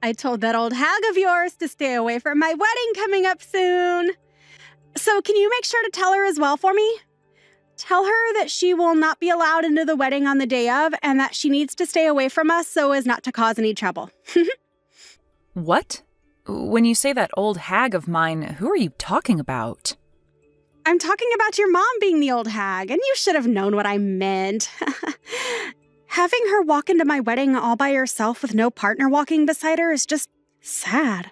I told that old hag of yours to stay away from my wedding coming up soon. So can you make sure to tell her as well for me? Tell her that she will not be allowed into the wedding on the day of and that she needs to stay away from us so as not to cause any trouble. What? When you say that old hag of mine, who are you talking about? I'm talking about your mom being the old hag, and you should have known what I meant. Having her walk into my wedding all by herself with no partner walking beside her is just sad.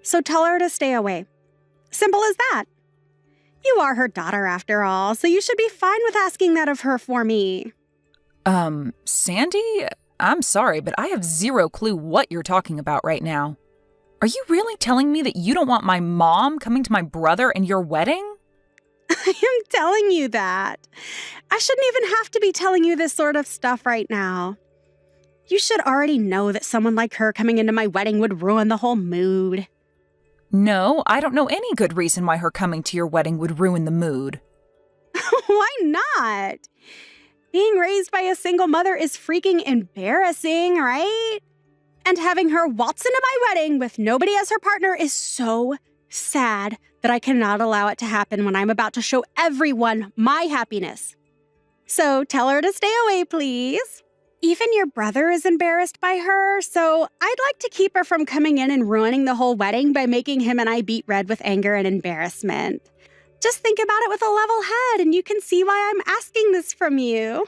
So tell her to stay away. Simple as that. You are her daughter after all, so you should be fine with asking that of her for me. Sandy? I'm sorry, but I have zero clue what you're talking about right now. Are you really telling me that you don't want my mom coming to my brother and your wedding? I am telling you that. I shouldn't even have to be telling you this sort of stuff right now. You should already know that someone like her coming into my wedding would ruin the whole mood. No, I don't know any good reason why her coming to your wedding would ruin the mood. Why not? Being raised by a single mother is freaking embarrassing, right? And having her waltz into my wedding with nobody as her partner is so sad that I cannot allow it to happen when I'm about to show everyone my happiness. So tell her to stay away, please. Even your brother is embarrassed by her, so I'd like to keep her from coming in and ruining the whole wedding by making him and I beet red with anger and embarrassment. Just think about it with a level head and you can see why I'm asking this from you.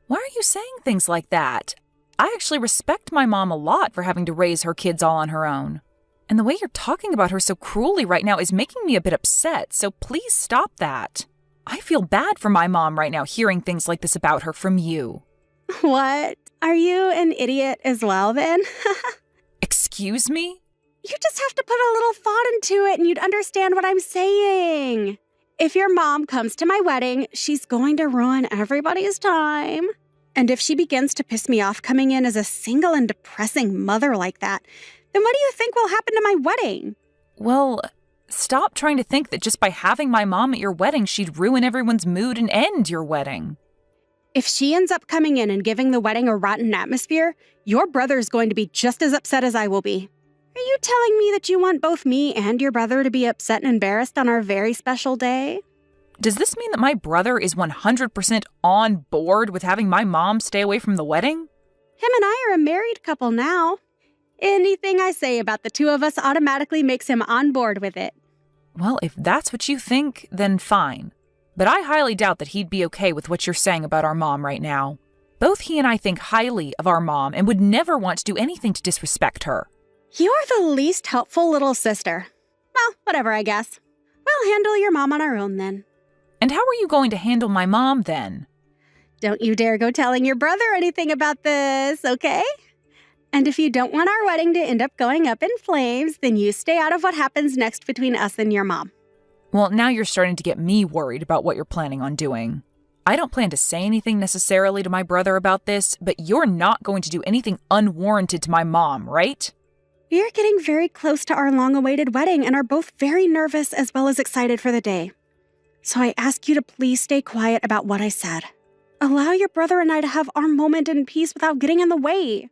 Why are you saying things like that? I actually respect my mom a lot for having to raise her kids all on her own. And the way you're talking about her so cruelly right now is making me a bit upset, so please stop that. I feel bad for my mom right now hearing things like this about her from you. What? Are you an idiot as well, then? Excuse me? You just have to put a little thought into it and you'd understand what I'm saying. If your mom comes to my wedding, she's going to ruin everybody's time. And if she begins to piss me off coming in as a single and depressing mother like that, then what do you think will happen to my wedding? Well, stop trying to think that just by having my mom at your wedding, she'd ruin everyone's mood and end your wedding. If she ends up coming in and giving the wedding a rotten atmosphere, your brother's going to be just as upset as I will be. Are you telling me that you want both me and your brother to be upset and embarrassed on our very special day? Does this mean that my brother is 100% on board with having my mom stay away from the wedding? Him and I are a married couple now. Anything I say about the two of us automatically makes him on board with it. Well, if that's what you think, then fine. But I highly doubt that he'd be okay with what you're saying about our mom right now. Both he and I think highly of our mom and would never want to do anything to disrespect her. You're the least helpful little sister. Well, whatever, I guess. We'll handle your mom on our own then. And how are you going to handle my mom then? Don't you dare go telling your brother anything about this, okay? And if you don't want our wedding to end up going up in flames, then you stay out of what happens next between us and your mom. Well, now you're starting to get me worried about what you're planning on doing. I don't plan to say anything necessarily to my brother about this, but you're not going to do anything unwarranted to my mom, right? We are getting very close to our long-awaited wedding and are both very nervous as well as excited for the day. So I ask you to please stay quiet about what I said. Allow your brother and I to have our moment in peace without getting in the way.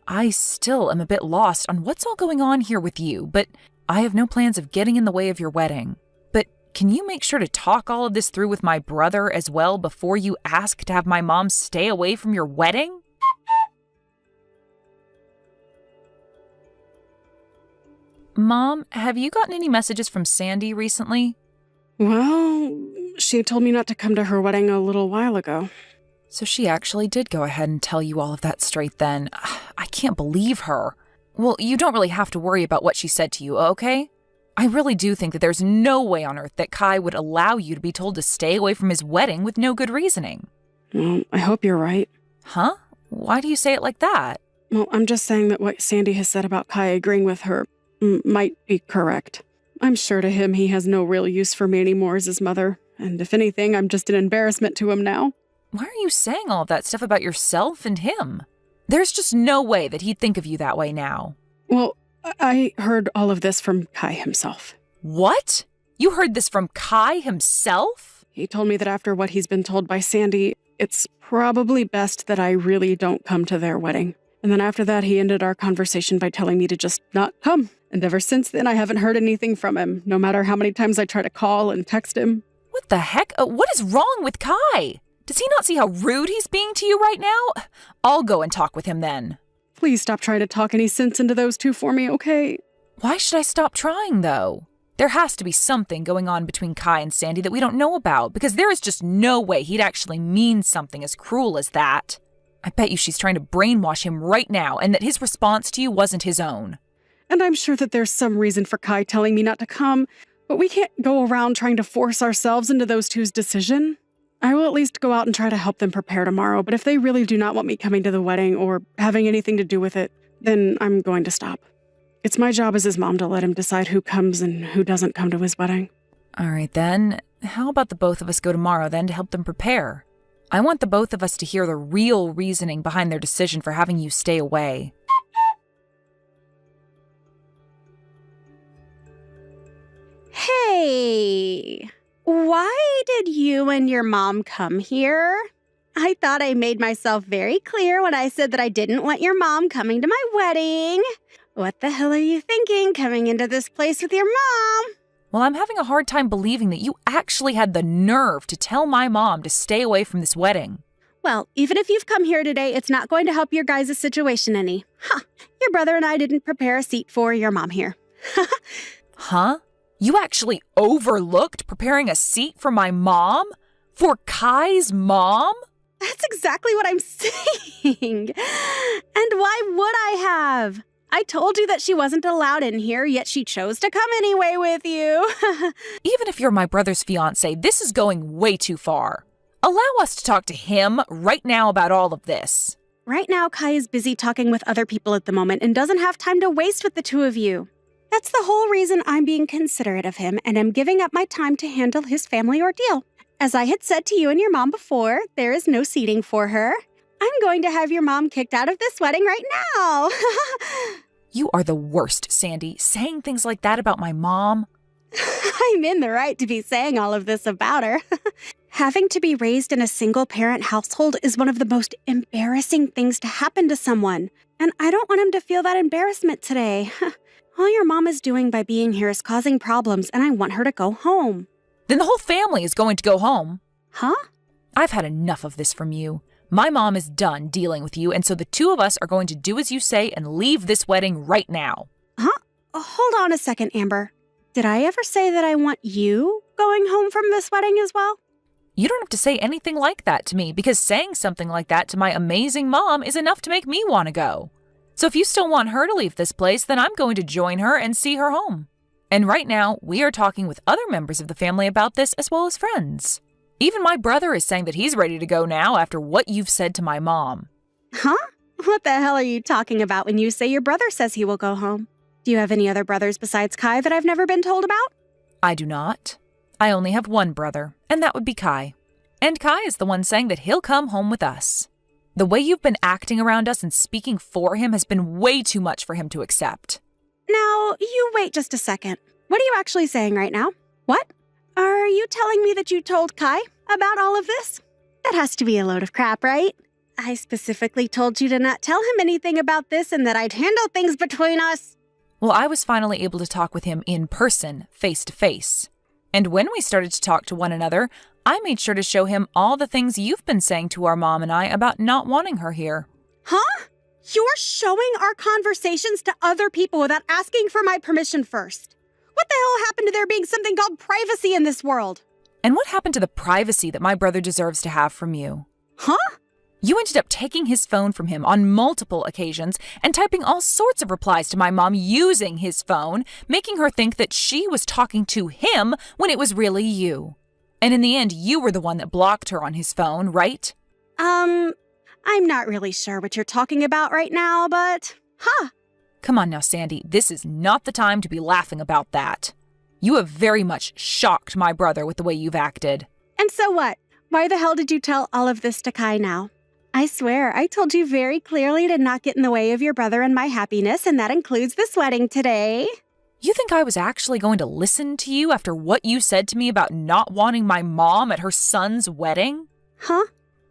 I still am a bit lost on what's all going on here with you, but I have no plans of getting in the way of your wedding. But can you make sure to talk all of this through with my brother as well before you ask to have my mom stay away from your wedding? Mom, have you gotten any messages from Sandy recently? Well, she told me not to come to her wedding a little while ago. So she actually did go ahead and tell you all of that straight then. I can't believe her. Well, you don't really have to worry about what she said to you, okay? I really do think that there's no way on earth that Kai would allow you to be told to stay away from his wedding with no good reasoning. Well, I hope you're right. Huh? Why do you say it like that? Well, I'm just saying that what Sandy has said about Kai agreeing with her might be correct. I'm sure to him he has no real use for me anymore as his mother, and if anything, I'm just an embarrassment to him now. Why are you saying all of that stuff about yourself and him? There's just no way that he'd think of you that way now. Well, I heard all of this from Kai himself. What? You heard this from Kai himself? He told me that after what he's been told by Sandy, it's probably best that I really don't come to their wedding, And then after that, he ended our conversation by telling me to just not come. And ever since then, I haven't heard anything from him, no matter how many times I try to call and text him. What the heck? What is wrong with Kai? Does he not see how rude he's being to you right now? I'll go and talk with him then. Please stop trying to talk any sense into those two for me, okay? Why should I stop trying, though? There has to be something going on between Kai and Sandy that we don't know about, because there is just no way he'd actually mean something as cruel as that. I bet you she's trying to brainwash him right now, and that his response to you wasn't his own. And I'm sure that there's some reason for Kai telling me not to come, but we can't go around trying to force ourselves into those two's decision. I will at least go out and try to help them prepare tomorrow, but if they really do not want me coming to the wedding or having anything to do with it, then I'm going to stop. It's my job as his mom to let him decide who comes and who doesn't come to his wedding. All right, then. How about the both of us go tomorrow, then, to help them prepare? I want the both of us to hear the real reasoning behind their decision for having you stay away. Hey, why did you and your mom come here? I thought I made myself very clear when I said that I didn't want your mom coming to my wedding. What the hell are you thinking coming into this place with your mom? Well, I'm having a hard time believing that you actually had the nerve to tell my mom to stay away from this wedding. Well, even if you've come here today, it's not going to help your guys' situation any. Your brother and I didn't prepare a seat for your mom here. Huh? You actually overlooked preparing a seat for my mom? For Kai's mom? That's exactly what I'm saying. And why would I have? I told you that she wasn't allowed in here, yet she chose to come anyway with you. Even if you're my brother's fiancé, this is going way too far. Allow us to talk to him right now about all of this. Right now, Kai is busy talking with other people at the moment and doesn't have time to waste with the two of you. That's the whole reason I'm being considerate of him and am giving up my time to handle his family ordeal. As I had said to you and your mom before, there is no seating for her. I'm going to have your mom kicked out of this wedding right now. You are the worst, Sandy, saying things like that about my mom. I'm in the right to be saying all of this about her. Having to be raised in a single-parent household is one of the most embarrassing things to happen to someone, and I don't want him to feel that embarrassment today. All your mom is doing by being here is causing problems, and I want her to go home. Then the whole family is going to go home. Huh? I've had enough of this from you. My mom is done dealing with you, and so the two of us are going to do as you say and leave this wedding right now. Huh? Hold on a second, Amber. Did I ever say that I want you going home from this wedding as well? You don't have to say anything like that to me, because saying something like that to my amazing mom is enough to make me want to go. So if you still want her to leave this place, then I'm going to join her and see her home. And right now, we are talking with other members of the family about this as well as friends. Even my brother is saying that he's ready to go now after what you've said to my mom. Huh? What the hell are you talking about when you say your brother says he will go home? Do you have any other brothers besides Kai that I've never been told about? I do not. I only have one brother, and that would be Kai. And Kai is the one saying that he'll come home with us. The way you've been acting around us and speaking for him has been way too much for him to accept. Now, you wait just a second. What are you actually saying right now? What? Are you telling me that you told Kai about all of this? That has to be a load of crap, right? I specifically told you to not tell him anything about this and that I'd handle things between us. Well, I was finally able to talk with him in person, face to face. And when we started to talk to one another, I made sure to show him all the things you've been saying to our mom and I about not wanting her here. Huh? You're showing our conversations to other people without asking for my permission first. What the hell happened to there being something called privacy in this world? And what happened to the privacy that my brother deserves to have from you? Huh? You ended up taking his phone from him on multiple occasions and typing all sorts of replies to my mom using his phone, making her think that she was talking to him when it was really you. And in the end, you were the one that blocked her on his phone, right? I'm not really sure what you're talking about right now, but... Huh. Come on now, Sandy. This is not the time to be laughing about that. You have very much shocked my brother with the way you've acted. And so what? Why the hell did you tell all of this to Kai now? I swear, I told you very clearly to not get in the way of your brother and my happiness, and that includes this wedding today. You think I was actually going to listen to you after what you said to me about not wanting my mom at her son's wedding? Huh?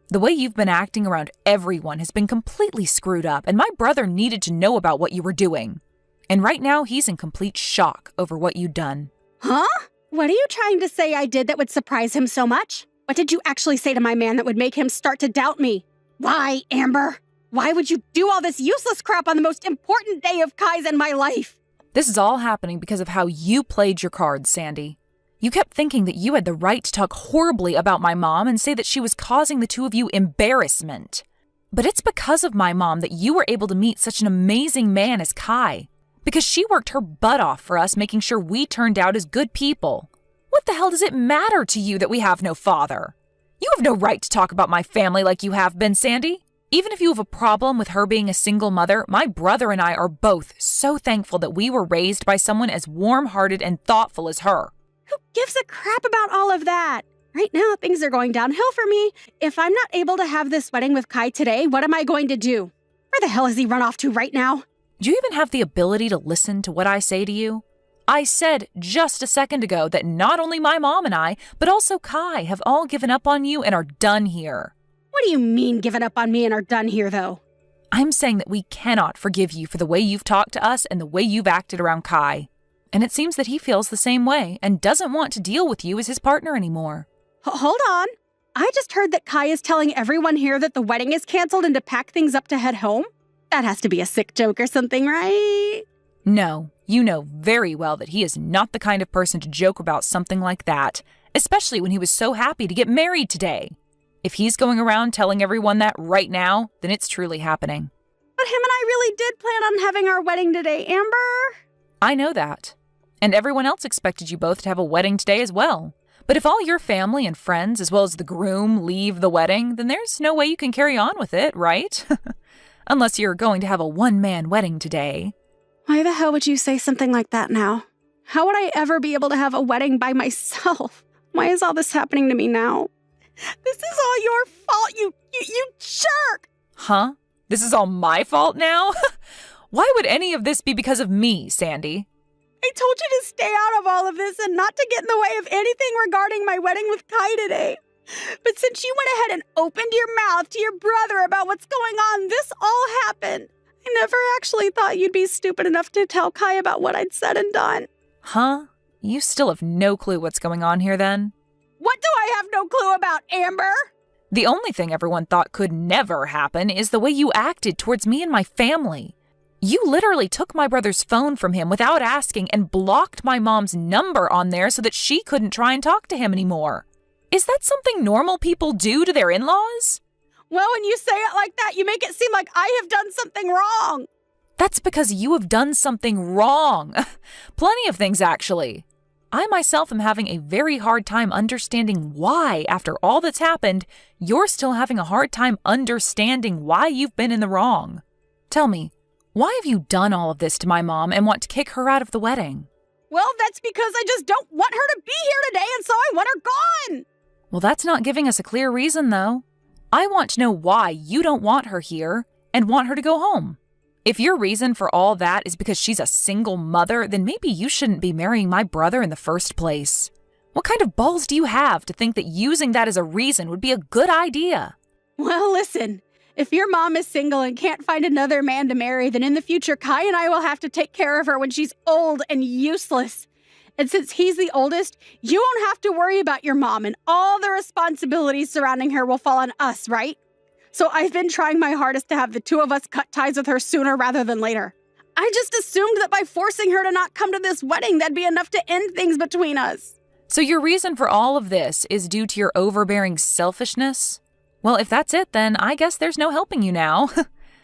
The way you've been acting around everyone has been completely screwed up, and my brother needed to know about what you were doing. And right now, he's in complete shock over what you'd done. Huh? What are you trying to say I did that would surprise him so much? What did you actually say to my man that would make him start to doubt me? Why, Amber? Why would you do all this useless crap on the most important day of Kai's and my life? This is all happening because of how you played your cards, Sandy. You kept thinking that you had the right to talk horribly about my mom and say that she was causing the two of you embarrassment. But it's because of my mom that you were able to meet such an amazing man as Kai. Because she worked her butt off for us, making sure we turned out as good people. What the hell does it matter to you that we have no father? You have no right to talk about my family like you have been, Sandy. Even if you have a problem with her being a single mother, my brother and I are both so thankful that we were raised by someone as warm-hearted and thoughtful as her. Who gives a crap about all of that? Right now, things are going downhill for me. If I'm not able to have this wedding with Kai today, what am I going to do? Where the hell has he run off to right now? Do you even have the ability to listen to what I say to you? I said just a second ago that not only my mom and I, but also Kai have all given up on you and are done here. What do you mean given up on me and are done here, though? I'm saying that we cannot forgive you for the way you've talked to us and the way you've acted around Kai. And it seems that he feels the same way and doesn't want to deal with you as his partner anymore. Hold on. I just heard that Kai is telling everyone here that the wedding is canceled and to pack things up to head home. That has to be a sick joke or something, right? No, you know very well that he is not the kind of person to joke about something like that, especially when he was so happy to get married today. If he's going around telling everyone that right now, then it's truly happening. But him and I really did plan on having our wedding today, Amber. I know that. And everyone else expected you both to have a wedding today as well. But if all your family and friends, as well as the groom, leave the wedding, then there's no way you can carry on with it, right? Unless you're going to have a one-man wedding today. Why the hell would you say something like that now? How would I ever be able to have a wedding by myself? Why is all this happening to me now? This is all your fault, you jerk! Huh? This is all my fault now? Why would any of this be because of me, Sandy? I told you to stay out of all of this and not to get in the way of anything regarding my wedding with Kai today. But since you went ahead and opened your mouth to your brother about what's going on, this all happened. I never actually thought you'd be stupid enough to tell Kai about what I'd said and done. Huh? You still have no clue what's going on here then? What do I have no clue about, Amber? The only thing everyone thought could never happen is the way you acted towards me and my family. You literally took my brother's phone from him without asking and blocked my mom's number on there so that she couldn't try and talk to him anymore. Is that something normal people do to their in-laws? Well, when you say it like that, you make it seem like I have done something wrong. That's because you have done something wrong. Plenty of things, actually. I myself am having a very hard time understanding why, after all that's happened, you're still having a hard time understanding why you've been in the wrong. Tell me, why have you done all of this to my mom and want to kick her out of the wedding? Well, that's because I just don't want her to be here today, and so I want her gone. Well, that's not giving us a clear reason, though. I want to know why you don't want her here and want her to go home. If your reason for all that is because she's a single mother, then maybe you shouldn't be marrying my brother in the first place. What kind of balls do you have to think that using that as a reason would be a good idea? Well, listen, if your mom is single and can't find another man to marry, then in the future, Kai and I will have to take care of her when she's old and useless. And since he's the oldest, you won't have to worry about your mom, and all the responsibilities surrounding her will fall on us, right? So I've been trying my hardest to have the two of us cut ties with her sooner rather than later. I just assumed that by forcing her to not come to this wedding, that'd be enough to end things between us. So your reason for all of this is due to your overbearing selfishness? Well, if that's it, then I guess there's no helping you now.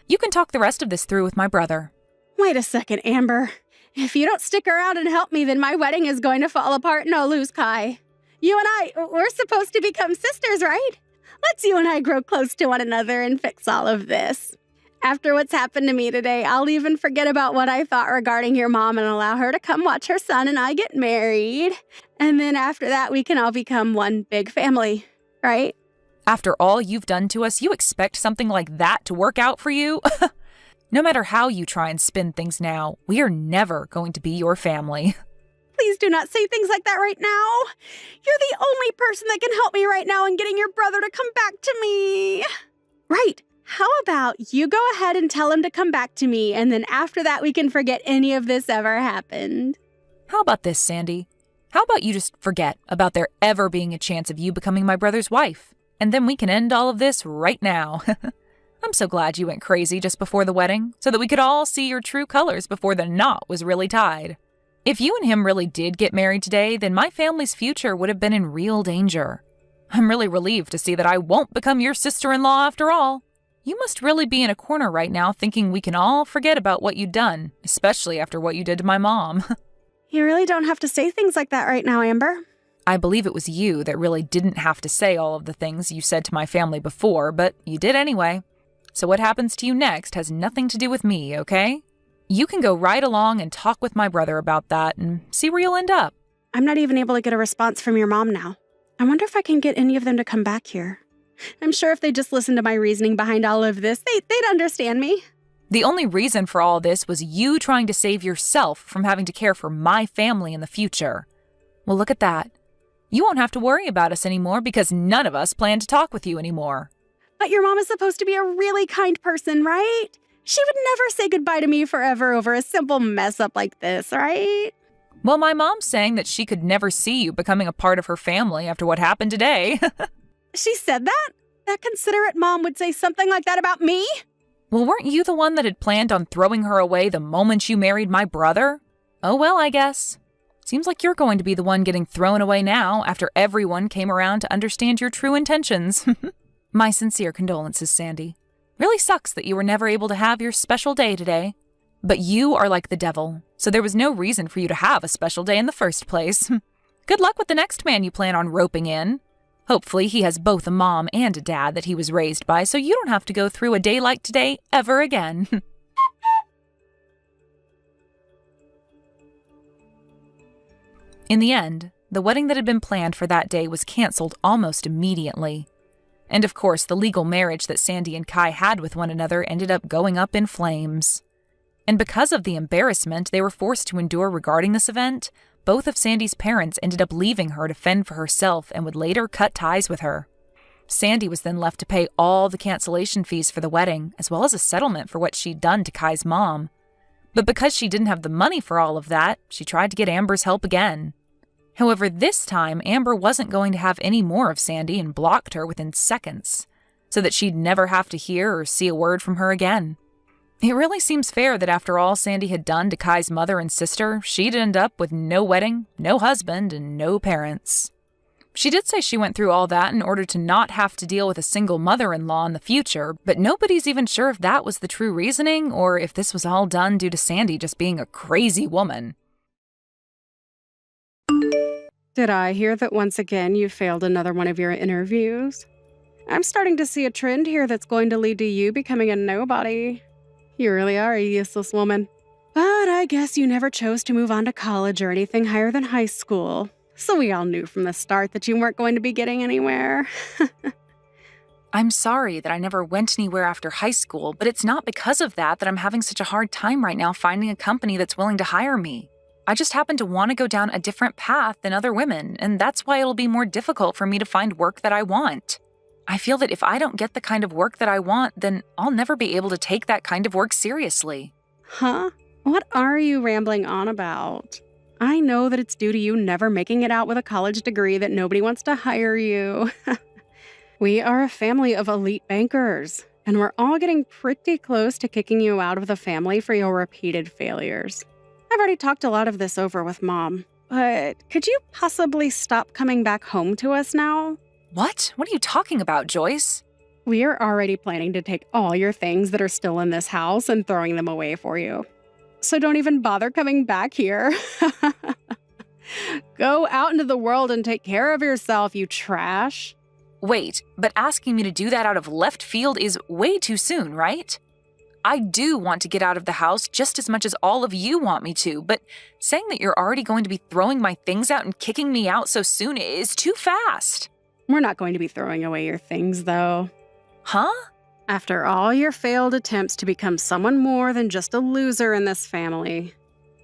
You can talk the rest of this through with my brother. Wait a second, Amber. If you don't stick around and help me, then my wedding is going to fall apart and I'll lose Kai. You and we're supposed to become sisters, right? Let's you and I grow close to one another and fix all of this. After what's happened to me today, I'll even forget about what I thought regarding your mom and allow her to come watch her son and I get married. And then after that, we can all become one big family, right? After all you've done to us, you expect something like that to work out for you? No matter how you try and spin things now, we are never going to be your family. Please do not say things like that right now. You're the only person that can help me right now in getting your brother to come back to me. Right. How about you go ahead and tell him to come back to me, and then after that we can forget any of this ever happened. How about this, Sandy? How about you just forget about there ever being a chance of you becoming my brother's wife, and then we can end all of this right now. I'm so glad you went crazy just before the wedding, so that we could all see your true colors before the knot was really tied. If you and him really did get married today, then my family's future would have been in real danger. I'm really relieved to see that I won't become your sister-in-law after all. You must really be in a corner right now thinking we can all forget about what you'd done, especially after what you did to my mom. You really don't have to say things like that right now, Amber. I believe it was you that really didn't have to say all of the things you said to my family before, but you did anyway. So what happens to you next has nothing to do with me, okay? You can go right along and talk with my brother about that and see where you'll end up. I'm not even able to get a response from your mom now. I wonder if I can get any of them to come back here. I'm sure if they just listened to my reasoning behind all of this, they'd understand me. The only reason for all this was you trying to save yourself from having to care for my family in the future. Well, look at that. You won't have to worry about us anymore because none of us plan to talk with you anymore. But your mom is supposed to be a really kind person, right? She would never say goodbye to me forever over a simple mess up like this, right? Well, my mom's saying that she could never see you becoming a part of her family after what happened today. She said that? That considerate mom would say something like that about me? Well, weren't you the one that had planned on throwing her away the moment you married my brother? Oh well, I guess. Seems like you're going to be the one getting thrown away now after everyone came around to understand your true intentions. My sincere condolences, Sandy. Really sucks that you were never able to have your special day today. But you are like the devil, so there was no reason for you to have a special day in the first place. Good luck with the next man you plan on roping in. Hopefully he has both a mom and a dad that he was raised by, so you don't have to go through a day like today ever again. In the end, the wedding that had been planned for that day was canceled almost immediately. And of course, the legal marriage that Sandy and Kai had with one another ended up going up in flames. And because of the embarrassment they were forced to endure regarding this event, both of Sandy's parents ended up leaving her to fend for herself and would later cut ties with her. Sandy was then left to pay all the cancellation fees for the wedding, as well as a settlement for what she'd done to Kai's mom. But because she didn't have the money for all of that, she tried to get Amber's help again. However, this time, Amber wasn't going to have any more of Sandy and blocked her within seconds, so that she'd never have to hear or see a word from her again. It really seems fair that after all Sandy had done to Kai's mother and sister, she'd end up with no wedding, no husband, and no parents. She did say she went through all that in order to not have to deal with a single mother-in-law in the future, but nobody's even sure if that was the true reasoning or if this was all done due to Sandy just being a crazy woman. Did I hear that once again you failed another one of your interviews? I'm starting to see a trend here that's going to lead to you becoming a nobody. You really are a useless woman. But I guess you never chose to move on to college or anything higher than high school. So we all knew from the start that you weren't going to be getting anywhere. I'm sorry that I never went anywhere after high school, but it's not because of that I'm having such a hard time right now finding a company that's willing to hire me. I just happen to want to go down a different path than other women, and that's why it'll be more difficult for me to find work that I want. I feel that if I don't get the kind of work that I want, then I'll never be able to take that kind of work seriously. Huh? What are you rambling on about? I know that it's due to you never making it out with a college degree that nobody wants to hire you. We are a family of elite bankers, and we're all getting pretty close to kicking you out of the family for your repeated failures. I've already talked a lot of this over with Mom, but could you possibly stop coming back home to us now? What? What are you talking about, Joyce? We are already planning to take all your things that are still in this house and throwing them away for you. So don't even bother coming back here. Go out into the world and take care of yourself, you trash. Wait, but asking me to do that out of left field is way too soon, right? I do want to get out of the house just as much as all of you want me to, but saying that you're already going to be throwing my things out and kicking me out so soon is too fast. We're not going to be throwing away your things, though. Huh? After all your failed attempts to become someone more than just a loser in this family,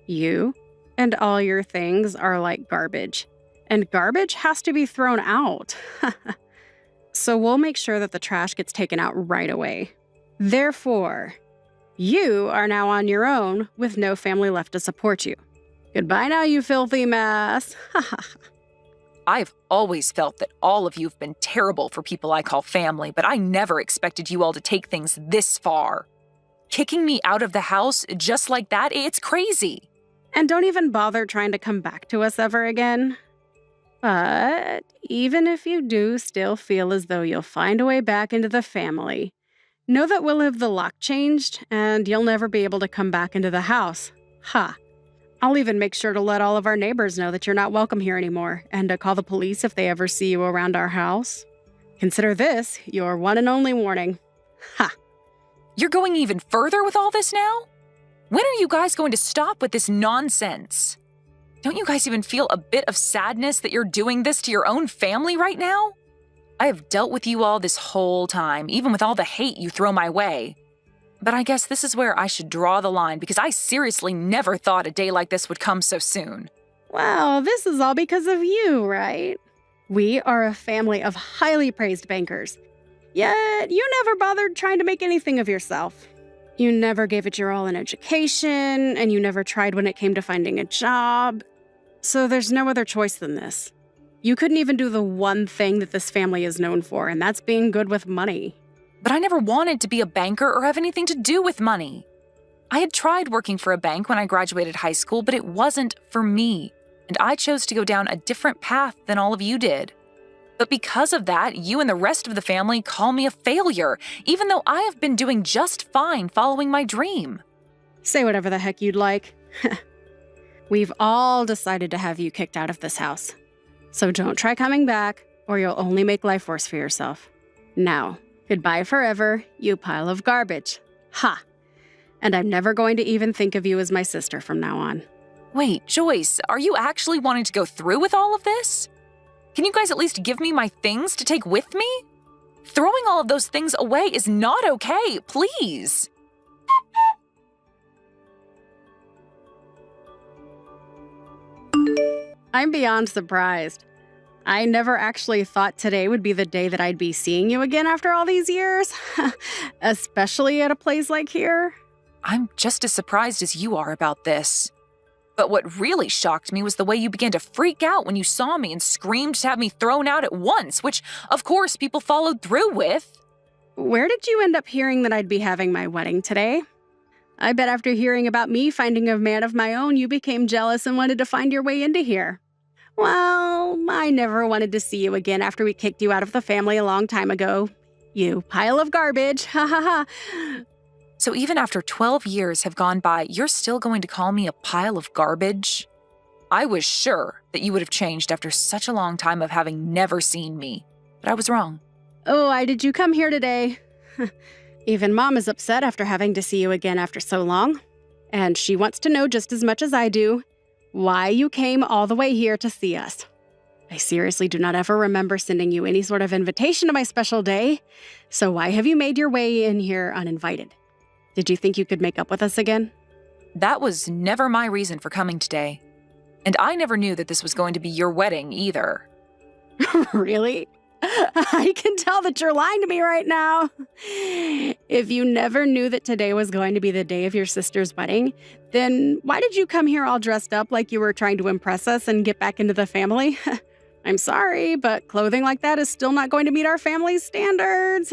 you And all your things are like garbage. And garbage has to be thrown out. So we'll make sure that the trash gets taken out right away. Therefore, you are now on your own with no family left to support you. Goodbye now, you filthy mess. I've always felt that all of you have been terrible for people I call family, but I never expected you all to take things this far. Kicking me out of the house just like that, it's crazy. And don't even bother trying to come back to us ever again. But even if you do still feel as though you'll find a way back into the family, know that we'll have the lock changed and you'll never be able to come back into the house. Ha! I'll even make sure to let all of our neighbors know that you're not welcome here anymore and to call the police if they ever see you around our house. Consider this your one and only warning. Ha! You're going even further with all this now? When are you guys going to stop with this nonsense? Don't you guys even feel a bit of sadness that you're doing this to your own family right now? I have dealt with you all this whole time, even with all the hate you throw my way. But I guess this is where I should draw the line because I seriously never thought a day like this would come so soon. Well, this is all because of you, right? We are a family of highly praised bankers. Yet, you never bothered trying to make anything of yourself. You never gave it your all in education, and you never tried when it came to finding a job. So there's no other choice than this. You couldn't even do the one thing that this family is known for, and that's being good with money. But I never wanted to be a banker or have anything to do with money. I had tried working for a bank when I graduated high school, but it wasn't for me, and I chose to go down a different path than all of you did. But because of that, you and the rest of the family call me a failure, even though I have been doing just fine following my dream. Say whatever the heck you'd like. We've all decided to have you kicked out of this house. So don't try coming back, or you'll only make life worse for yourself. Now, goodbye forever, you pile of garbage. Ha! And I'm never going to even think of you as my sister from now on. Wait, Joyce, are you actually wanting to go through with all of this? Can you guys at least give me my things to take with me? Throwing all of those things away is not okay, please. I'm beyond surprised. I never actually thought today would be the day that I'd be seeing you again after all these years, especially at a place like here. I'm just as surprised as you are about this. But what really shocked me was the way you began to freak out when you saw me and screamed to have me thrown out at once, which, of course, people followed through with. Where did you end up hearing that I'd be having my wedding today? I bet after hearing about me finding a man of my own, you became jealous and wanted to find your way into here. Well, I never wanted to see you again after we kicked you out of the family a long time ago. You pile of garbage, ha ha ha. So even after 12 years have gone by, you're still going to call me a pile of garbage? I was sure that you would have changed after such a long time of having never seen me, but I was wrong. Oh, why did you come here today? Even Mom is upset after having to see you again after so long. And she wants to know just as much as I do why you came all the way here to see us. I seriously do not ever remember sending you any sort of invitation to my special day, so why have you made your way in here uninvited? Did you think you could make up with us again? That was never my reason for coming today. And I never knew that this was going to be your wedding either. Really? I can tell that you're lying to me right now. If you never knew that today was going to be the day of your sister's wedding, then why did you come here all dressed up like you were trying to impress us and get back into the family? I'm sorry, but clothing like that is still not going to meet our family's standards.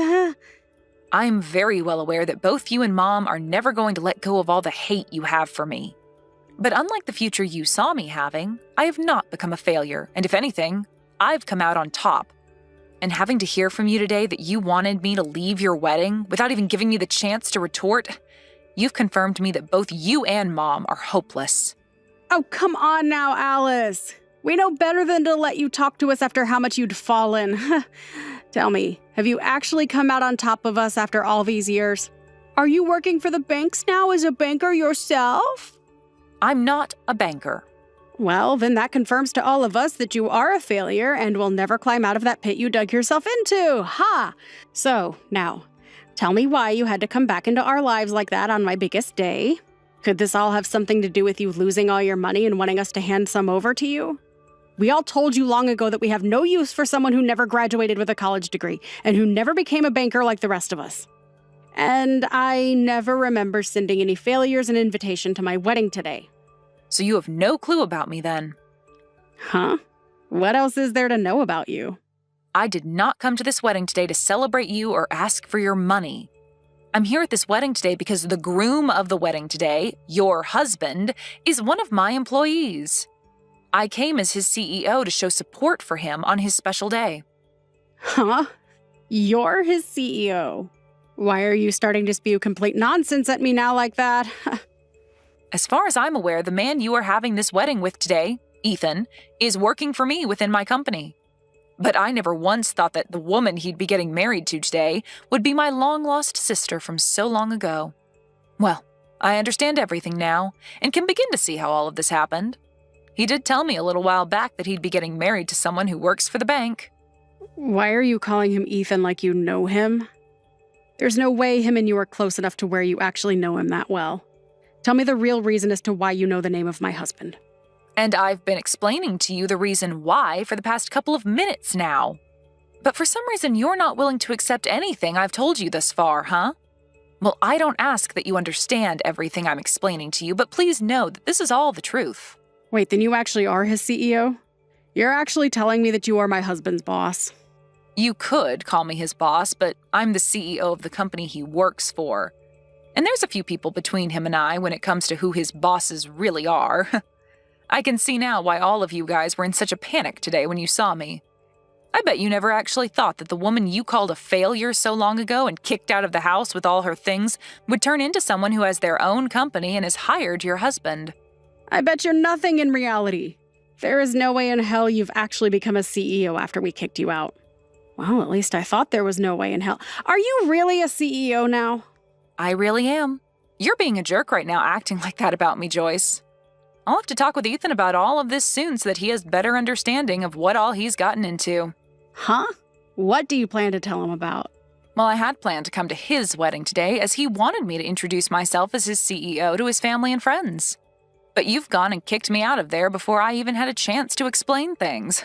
I'm very well aware that both you and Mom are never going to let go of all the hate you have for me. But unlike the future you saw me having, I have not become a failure, and if anything, I've come out on top. And having to hear from you today that you wanted me to leave your wedding without even giving me the chance to retort, you've confirmed to me that both you and Mom are hopeless. Oh, come on now, Alice. We know better than to let you talk to us after how much you'd fallen. Tell me, have you actually come out on top of us after all these years? Are you working for the banks now as a banker yourself? I'm not a banker. Well, then that confirms to all of us that you are a failure and will never climb out of that pit you dug yourself into. Ha! So, now, tell me why you had to come back into our lives like that on my biggest day. Could this all have something to do with you losing all your money and wanting us to hand some over to you? We all told you long ago that we have no use for someone who never graduated with a college degree and who never became a banker like the rest of us. And I never remember sending any failures an invitation to my wedding today. So you have no clue about me then? Huh? What else is there to know about you? I did not come to this wedding today to celebrate you or ask for your money. I'm here at this wedding today because the groom of the wedding today, your husband, is one of my employees. I came as his CEO to show support for him on his special day. Huh? You're his CEO. Why are you starting to spew complete nonsense at me now like that? As far as I'm aware, the man you are having this wedding with today, Ethan, is working for me within my company. But I never once thought that the woman he'd be getting married to today would be my long-lost sister from so long ago. Well, I understand everything now and can begin to see how all of this happened. He did tell me a little while back that he'd be getting married to someone who works for the bank. Why are you calling him Ethan like you know him? There's no way him and you are close enough to where you actually know him that well. Tell me the real reason as to why you know the name of my husband. And I've been explaining to you the reason why for the past couple of minutes now. But for some reason, you're not willing to accept anything I've told you thus far, huh? Well, I don't ask that you understand everything I'm explaining to you, but please know that this is all the truth. Wait, then you actually are his CEO? You're actually telling me that you are my husband's boss? You could call me his boss, but I'm the CEO of the company he works for. And there's a few people between him and I when it comes to who his bosses really are. I can see now why all of you guys were in such a panic today when you saw me. I bet you never actually thought that the woman you called a failure so long ago and kicked out of the house with all her things would turn into someone who has their own company and has hired your husband. I bet you're nothing in reality. There is no way in hell you've actually become a CEO after we kicked you out. Well, at least I thought there was no way in hell. Are you really a CEO now? I really am. You're being a jerk right now acting like that about me, Joyce. I'll have to talk with Ethan about all of this soon so that he has better understanding of what all he's gotten into. Huh? What do you plan to tell him about? Well, I had planned to come to his wedding today as he wanted me to introduce myself as his CEO to his family and friends. But you've gone and kicked me out of there before I even had a chance to explain things.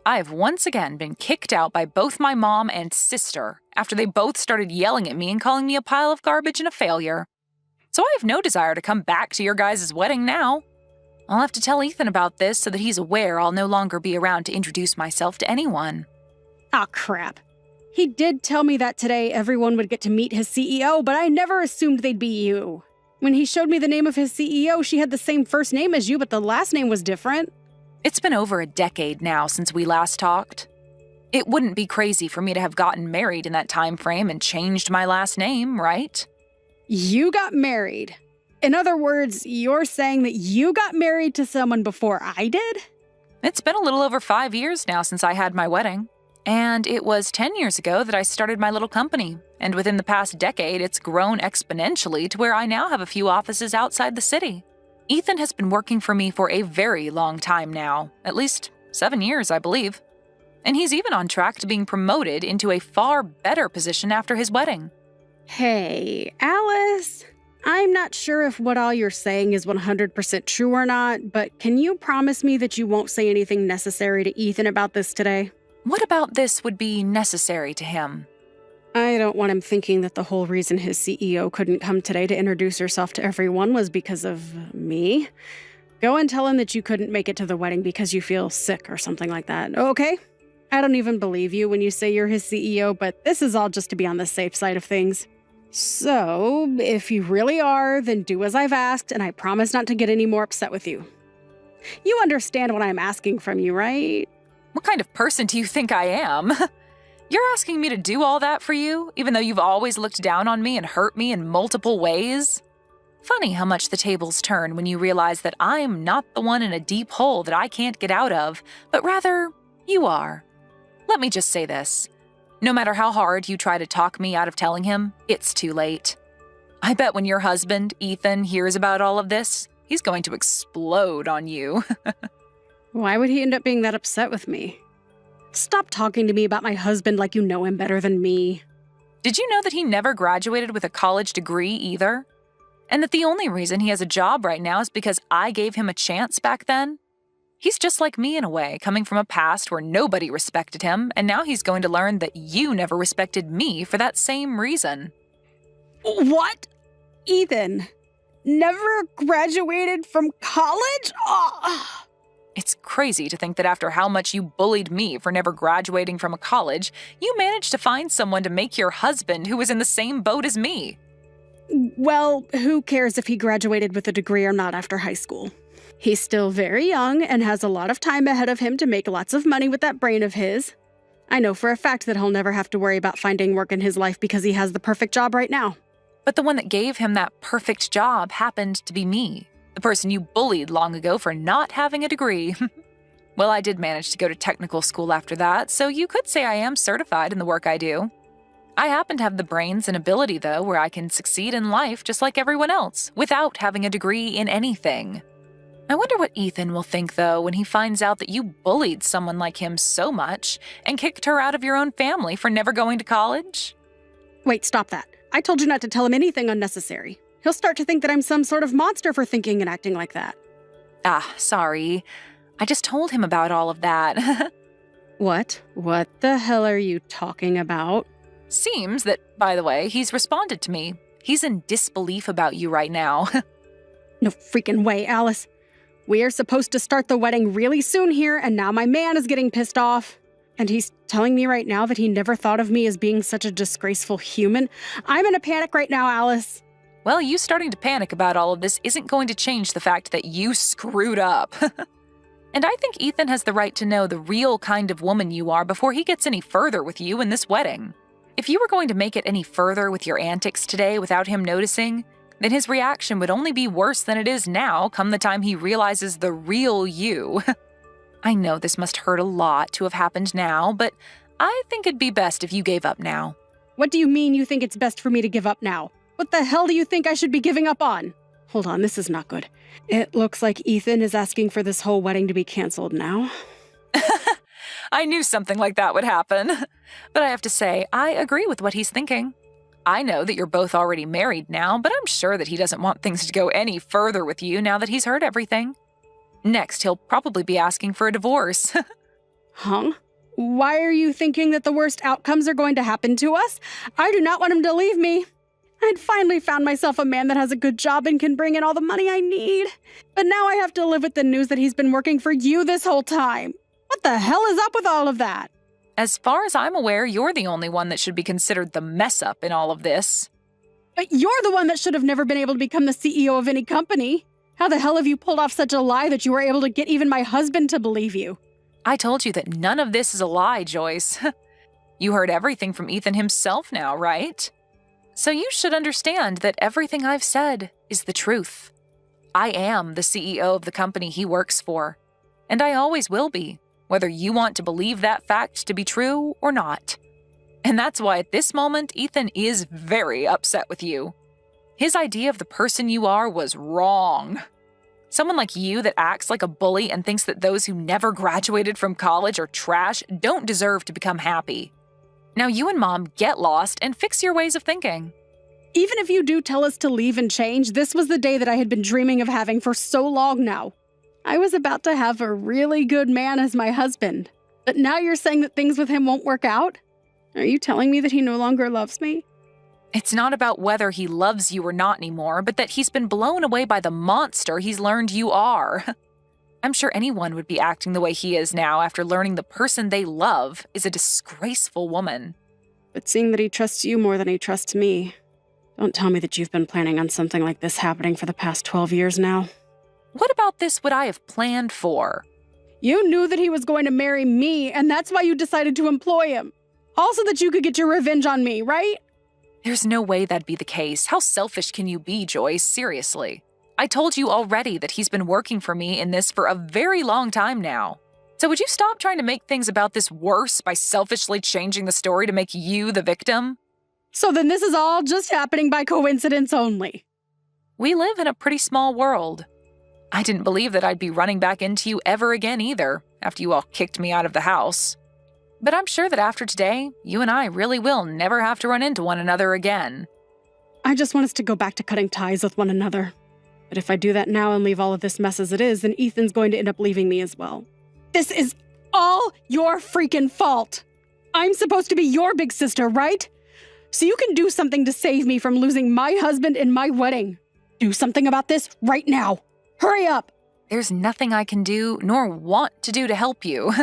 I have once again been kicked out by both my mom and sister after they both started yelling at me and calling me a pile of garbage and a failure. So I have no desire to come back to your guys' wedding now. I'll have to tell Ethan about this so that he's aware I'll no longer be around to introduce myself to anyone. Aw, crap. He did tell me that today everyone would get to meet his CEO, but I never assumed they'd be you. When he showed me the name of his CEO, she had the same first name as you, but the last name was different. It's been over a decade now since we last talked. It wouldn't be crazy for me to have gotten married in that time frame and changed my last name, right? You got married. In other words, you're saying that you got married to someone before I did? It's been a little over 5 years now since I had my wedding. And it was 10 years ago that I started my little company. And within the past decade, it's grown exponentially to where I now have a few offices outside the city. Ethan has been working for me for a very long time now, at least 7 years, I believe. And he's even on track to being promoted into a far better position after his wedding. Hey, Alice, I'm not sure if what all you're saying is 100% true or not, but can you promise me that you won't say anything necessary to Ethan about this today? What about this would be necessary to him? I don't want him thinking that the whole reason his CEO couldn't come today to introduce herself to everyone was because of me. Go and tell him that you couldn't make it to the wedding because you feel sick or something like that, okay? I don't even believe you when you say you're his CEO, but this is all just to be on the safe side of things. So, if you really are, then do as I've asked, and I promise not to get any more upset with you. You understand what I'm asking from you, right? What kind of person do you think I am? You're asking me to do all that for you, even though you've always looked down on me and hurt me in multiple ways? Funny how much the tables turn when you realize that I'm not the one in a deep hole that I can't get out of, but rather, you are. Let me just say this. No matter how hard you try to talk me out of telling him, it's too late. I bet when your husband, Ethan, hears about all of this, he's going to explode on you. Why would he end up being that upset with me? Stop talking to me about my husband like you know him better than me. Did you know that he never graduated with a college degree either? And that the only reason he has a job right now is because I gave him a chance back then? He's just like me in a way, coming from a past where nobody respected him, and now he's going to learn that you never respected me for that same reason. What? Ethan, never graduated from college? Oh. It's crazy to think that after how much you bullied me for never graduating from a college, you managed to find someone to make your husband who was in the same boat as me. Well, who cares if he graduated with a degree or not after high school? He's still very young and has a lot of time ahead of him to make lots of money with that brain of his. I know for a fact that he'll never have to worry about finding work in his life because he has the perfect job right now. But the one that gave him that perfect job happened to be me, the person you bullied long ago for not having a degree. Well, I did manage to go to technical school after that, so you could say I am certified in the work I do. I happen to have the brains and ability, though, where I can succeed in life just like everyone else, without having a degree in anything. I wonder what Ethan will think, though, when he finds out that you bullied someone like him so much and kicked her out of your own family for never going to college. Wait, stop that. I told you not to tell him anything unnecessary. He'll start to think that I'm some sort of monster for thinking and acting like that. Sorry. I just told him about all of that. What? What the hell are you talking about? Seems that, by the way, he's responded to me. He's in disbelief about you right now. No freaking way, Alice. We are supposed to start the wedding really soon here, and now my man is getting pissed off. And he's telling me right now that he never thought of me as being such a disgraceful human. I'm in a panic right now, Alice. Well, you starting to panic about all of this isn't going to change the fact that you screwed up. And I think Ethan has the right to know the real kind of woman you are before he gets any further with you in this wedding. If you were going to make it any further with your antics today without him noticing, then his reaction would only be worse than it is now come the time he realizes the real you. I know this must hurt a lot to have happened now, but I think it'd be best if you gave up now. What do you mean you think it's best for me to give up now? What the hell do you think I should be giving up on? Hold on, this is not good. It looks like Ethan is asking for this whole wedding to be canceled now. I knew something like that would happen. But I have to say, I agree with what he's thinking. I know that you're both already married now, but I'm sure that he doesn't want things to go any further with you now that he's heard everything. Next, he'll probably be asking for a divorce. Huh? Why are you thinking that the worst outcomes are going to happen to us? I do not want him to leave me. I'd finally found myself a man that has a good job and can bring in all the money I need. But now I have to live with the news that he's been working for you this whole time. What the hell is up with all of that? As far as I'm aware, you're the only one that should be considered the mess-up in all of this. But you're the one that should have never been able to become the CEO of any company. How the hell have you pulled off such a lie that you were able to get even my husband to believe you? I told you that none of this is a lie, Joyce. You heard everything from Ethan himself now, right? So you should understand that everything I've said is the truth. I am the CEO of the company he works for, and I always will be, whether you want to believe that fact to be true or not. And that's why at this moment, Ethan is very upset with you. His idea of the person you are was wrong. Someone like you that acts like a bully and thinks that those who never graduated from college are trash don't deserve to become happy. Now you and Mom get lost and fix your ways of thinking. Even if you do tell us to leave and change, this was the day that I had been dreaming of having for so long now. I was about to have a really good man as my husband. But now you're saying that things with him won't work out? Are you telling me that he no longer loves me? It's not about whether he loves you or not anymore, but that he's been blown away by the monster he's learned you are. I'm sure anyone would be acting the way he is now after learning the person they love is a disgraceful woman. But seeing that he trusts you more than he trusts me, don't tell me that you've been planning on something like this happening for the past 12 years now. What about this would I have planned for? You knew that he was going to marry me, and that's why you decided to employ him. Also that you could get your revenge on me, right? There's no way that'd be the case. How selfish can you be, Joyce? Seriously. I told you already that he's been working for me in this for a very long time now. So would you stop trying to make things about this worse by selfishly changing the story to make you the victim? So then this is all just happening by coincidence only. We live in a pretty small world. I didn't believe that I'd be running back into you ever again either, after you all kicked me out of the house. But I'm sure that after today, you and I really will never have to run into one another again. I just want us to go back to cutting ties with one another. But if I do that now and leave all of this mess as it is, then Ethan's going to end up leaving me as well. This is all your freaking fault. I'm supposed to be your big sister, right? So you can do something to save me from losing my husband and my wedding. Do something about this right now. Hurry up. There's nothing I can do nor want to do to help you.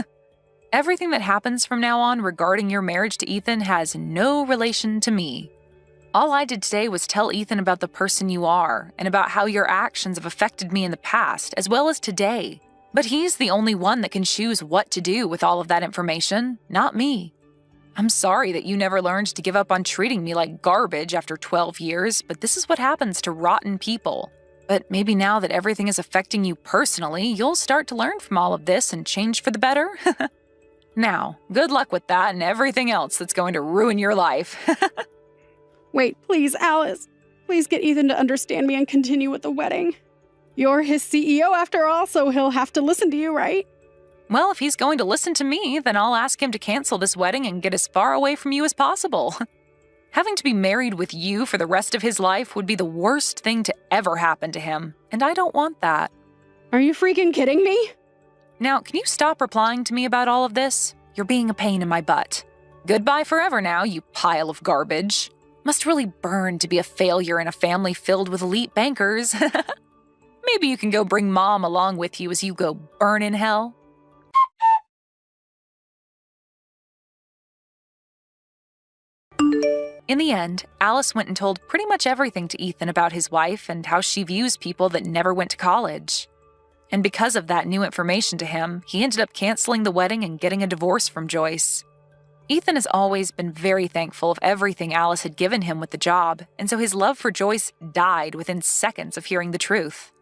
Everything that happens from now on regarding your marriage to Ethan has no relation to me. All I did today was tell Ethan about the person you are and about how your actions have affected me in the past as well as today. But he's the only one that can choose what to do with all of that information, not me. I'm sorry that you never learned to give up on treating me like garbage after 12 years, but this is what happens to rotten people. But maybe now that everything is affecting you personally, you'll start to learn from all of this and change for the better. Now, good luck with that and everything else that's going to ruin your life. Wait, please, Alice. Please get Ethan to understand me and continue with the wedding. You're his CEO after all, so he'll have to listen to you, right? Well, if he's going to listen to me, then I'll ask him to cancel this wedding and get as far away from you as possible. Having to be married with you for the rest of his life would be the worst thing to ever happen to him, and I don't want that. Are you freaking kidding me? Now, can you stop replying to me about all of this? You're being a pain in my butt. Goodbye forever now, you pile of garbage. Must really burn to be a failure in a family filled with elite bankers. Maybe you can go bring Mom along with you as you go burn in hell. In the end, Alice went and told pretty much everything to Ethan about his wife and how she views people that never went to college. And because of that new information to him, he ended up canceling the wedding and getting a divorce from Joyce. Ethan has always been very thankful of everything Alice had given him with the job, and so his love for Joyce died within seconds of hearing the truth.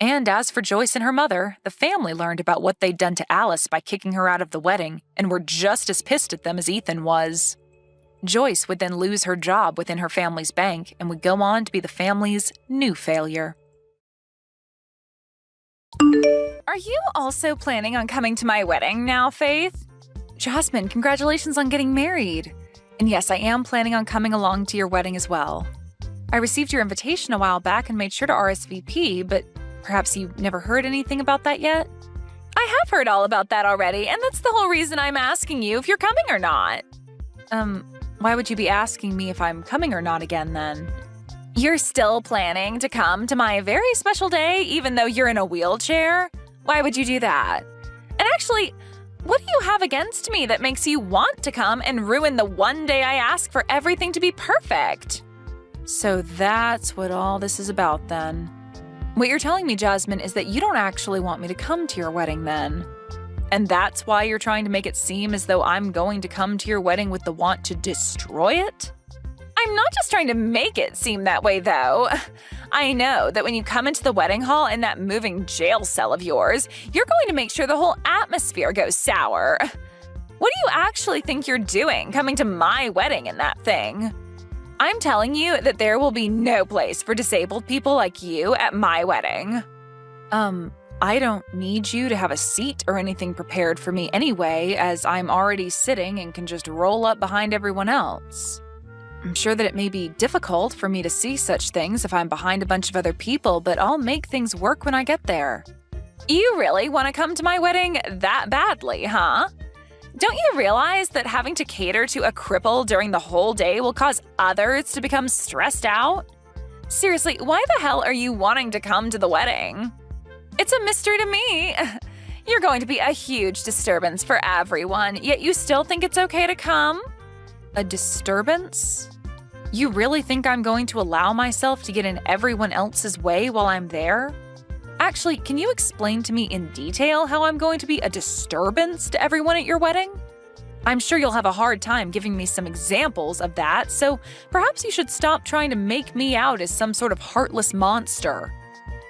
And as for Joyce and her mother, the family learned about what they'd done to Alice by kicking her out of the wedding and were just as pissed at them as Ethan was. Joyce would then lose her job within her family's bank and would go on to be the family's new failure. Are you also planning on coming to my wedding now, Faith? Jasmine, congratulations on getting married. And yes, I am planning on coming along to your wedding as well. I received your invitation a while back and made sure to RSVP, but perhaps you never heard anything about that yet? I have heard all about that already, and that's the whole reason I'm asking you if you're coming or not. Why would you be asking me if I'm coming or not again then? You're still planning to come to my very special day even though you're in a wheelchair? Why would you do that? And actually, what do you have against me that makes you want to come and ruin the one day I ask for everything to be perfect? So that's what all this is about then. What you're telling me, Jasmine, is that you don't actually want me to come to your wedding then. And that's why you're trying to make it seem as though I'm going to come to your wedding with the want to destroy it? I'm not just trying to make it seem that way, though. I know that when you come into the wedding hall in that moving jail cell of yours, you're going to make sure the whole atmosphere goes sour. What do you actually think you're doing coming to my wedding in that thing? I'm telling you that there will be no place for disabled people like you at my wedding. I don't need you to have a seat or anything prepared for me anyway, as I'm already sitting and can just roll up behind everyone else. I'm sure that it may be difficult for me to see such things if I'm behind a bunch of other people, but I'll make things work when I get there. You really want to come to my wedding that badly, huh? Don't you realize that having to cater to a cripple during the whole day will cause others to become stressed out? Seriously, why the hell are you wanting to come to the wedding? It's a mystery to me. You're going to be a huge disturbance for everyone, yet you still think it's okay to come? A disturbance? You really think I'm going to allow myself to get in everyone else's way while I'm there? Actually, can you explain to me in detail how I'm going to be a disturbance to everyone at your wedding? I'm sure you'll have a hard time giving me some examples of that, so perhaps you should stop trying to make me out as some sort of heartless monster.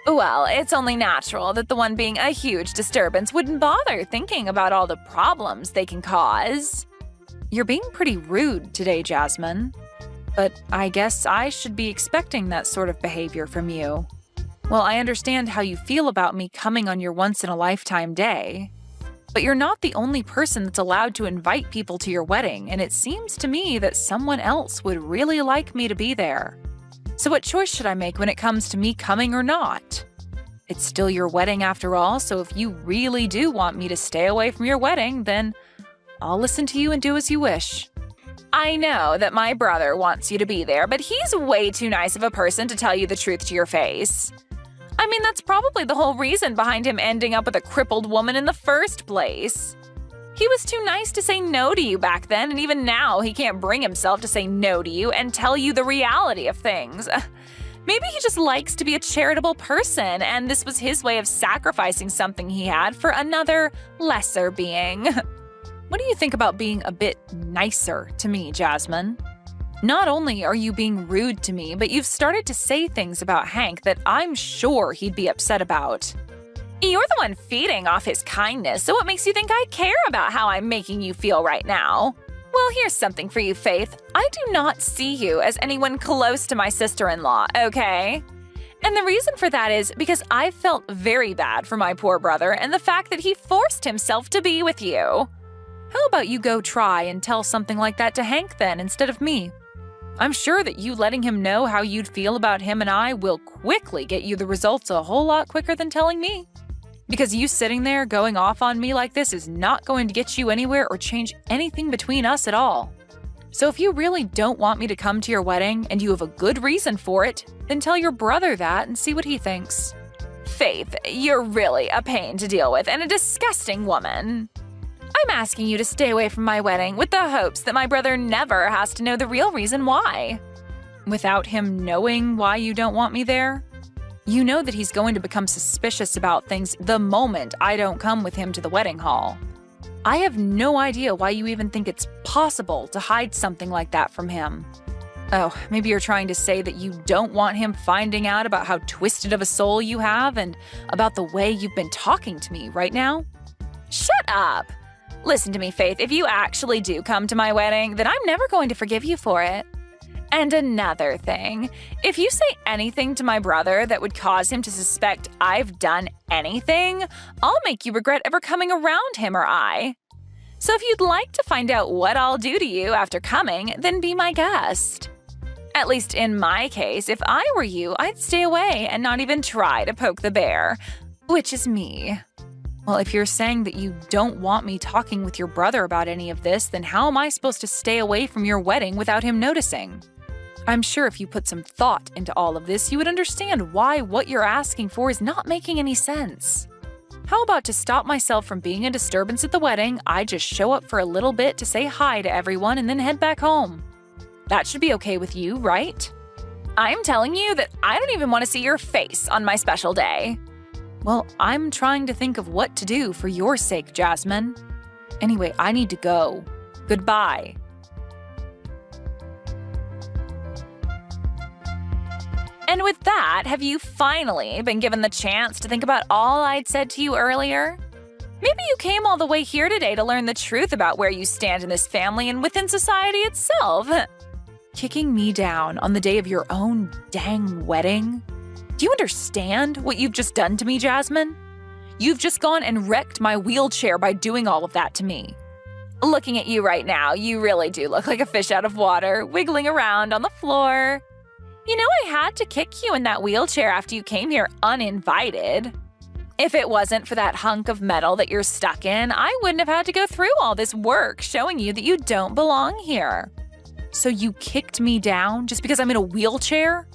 Well, it's only natural that the one being a huge disturbance wouldn't bother thinking about all the problems they can cause. You're being pretty rude today, Jasmine. But I guess I should be expecting that sort of behavior from you. Well, I understand how you feel about me coming on your once-in-a-lifetime day. But you're not the only person that's allowed to invite people to your wedding, and it seems to me that someone else would really like me to be there. So what choice should I make when it comes to me coming or not? It's still your wedding after all, so if you really do want me to stay away from your wedding, then I'll listen to you and do as you wish. I know that my brother wants you to be there, but he's way too nice of a person to tell you the truth to your face. I mean, that's probably the whole reason behind him ending up with a crippled woman in the first place. He was too nice to say no to you back then, and even now he can't bring himself to say no to you and tell you the reality of things. Maybe he just likes to be a charitable person, and this was his way of sacrificing something he had for another, lesser being. What do you think about being a bit nicer to me, Jasmine? Not only are you being rude to me, but you've started to say things about Hank that I'm sure he'd be upset about. You're the one feeding off his kindness, so what makes you think I care about how I'm making you feel right now? Well, here's something for you, Faith. I do not see you as anyone close to my sister-in-law, okay? And the reason for that is because I felt very bad for my poor brother and the fact that he forced himself to be with you. How about you go try and tell something like that to Hank then instead of me? I'm sure that you letting him know how you'd feel about him and I will quickly get you the results a whole lot quicker than telling me. Because you sitting there going off on me like this is not going to get you anywhere or change anything between us at all. So if you really don't want me to come to your wedding and you have a good reason for it, then tell your brother that and see what he thinks. Faith, you're really a pain to deal with and a disgusting woman. I'm asking you to stay away from my wedding with the hopes that my brother never has to know the real reason why. Without him knowing why you don't want me there? You know that he's going to become suspicious about things the moment I don't come with him to the wedding hall. I have no idea why you even think it's possible to hide something like that from him. Oh, maybe you're trying to say that you don't want him finding out about how twisted of a soul you have and about the way you've been talking to me right now? Shut up! Listen to me, Faith, if you actually do come to my wedding, then I'm never going to forgive you for it. And another thing, if you say anything to my brother that would cause him to suspect I've done anything, I'll make you regret ever coming around him or I. So if you'd like to find out what I'll do to you after coming, then be my guest. At least in my case, if I were you, I'd stay away and not even try to poke the bear, which is me. Well, if you're saying that you don't want me talking with your brother about any of this, then how am I supposed to stay away from your wedding without him noticing? I'm sure if you put some thought into all of this, you would understand why what you're asking for is not making any sense. How about to stop myself from being a disturbance at the wedding, I just show up for a little bit to say hi to everyone and then head back home? That should be okay with you, right? I'm telling you that I don't even want to see your face on my special day. Well, I'm trying to think of what to do for your sake, Jasmine. Anyway, I need to go. Goodbye. And with that, have you finally been given the chance to think about all I'd said to you earlier? Maybe you came all the way here today to learn the truth about where you stand in this family and within society itself. Kicking me down on the day of your own dang wedding? Do you understand what you've just done to me, Jasmine? You've just gone and wrecked my wheelchair by doing all of that to me. Looking at you right now, you really do look like a fish out of water, wiggling around on the floor. You know, I had to kick you in that wheelchair after you came here uninvited. If it wasn't for that hunk of metal that you're stuck in, I wouldn't have had to go through all this work showing you that you don't belong here. So you kicked me down just because I'm in a wheelchair?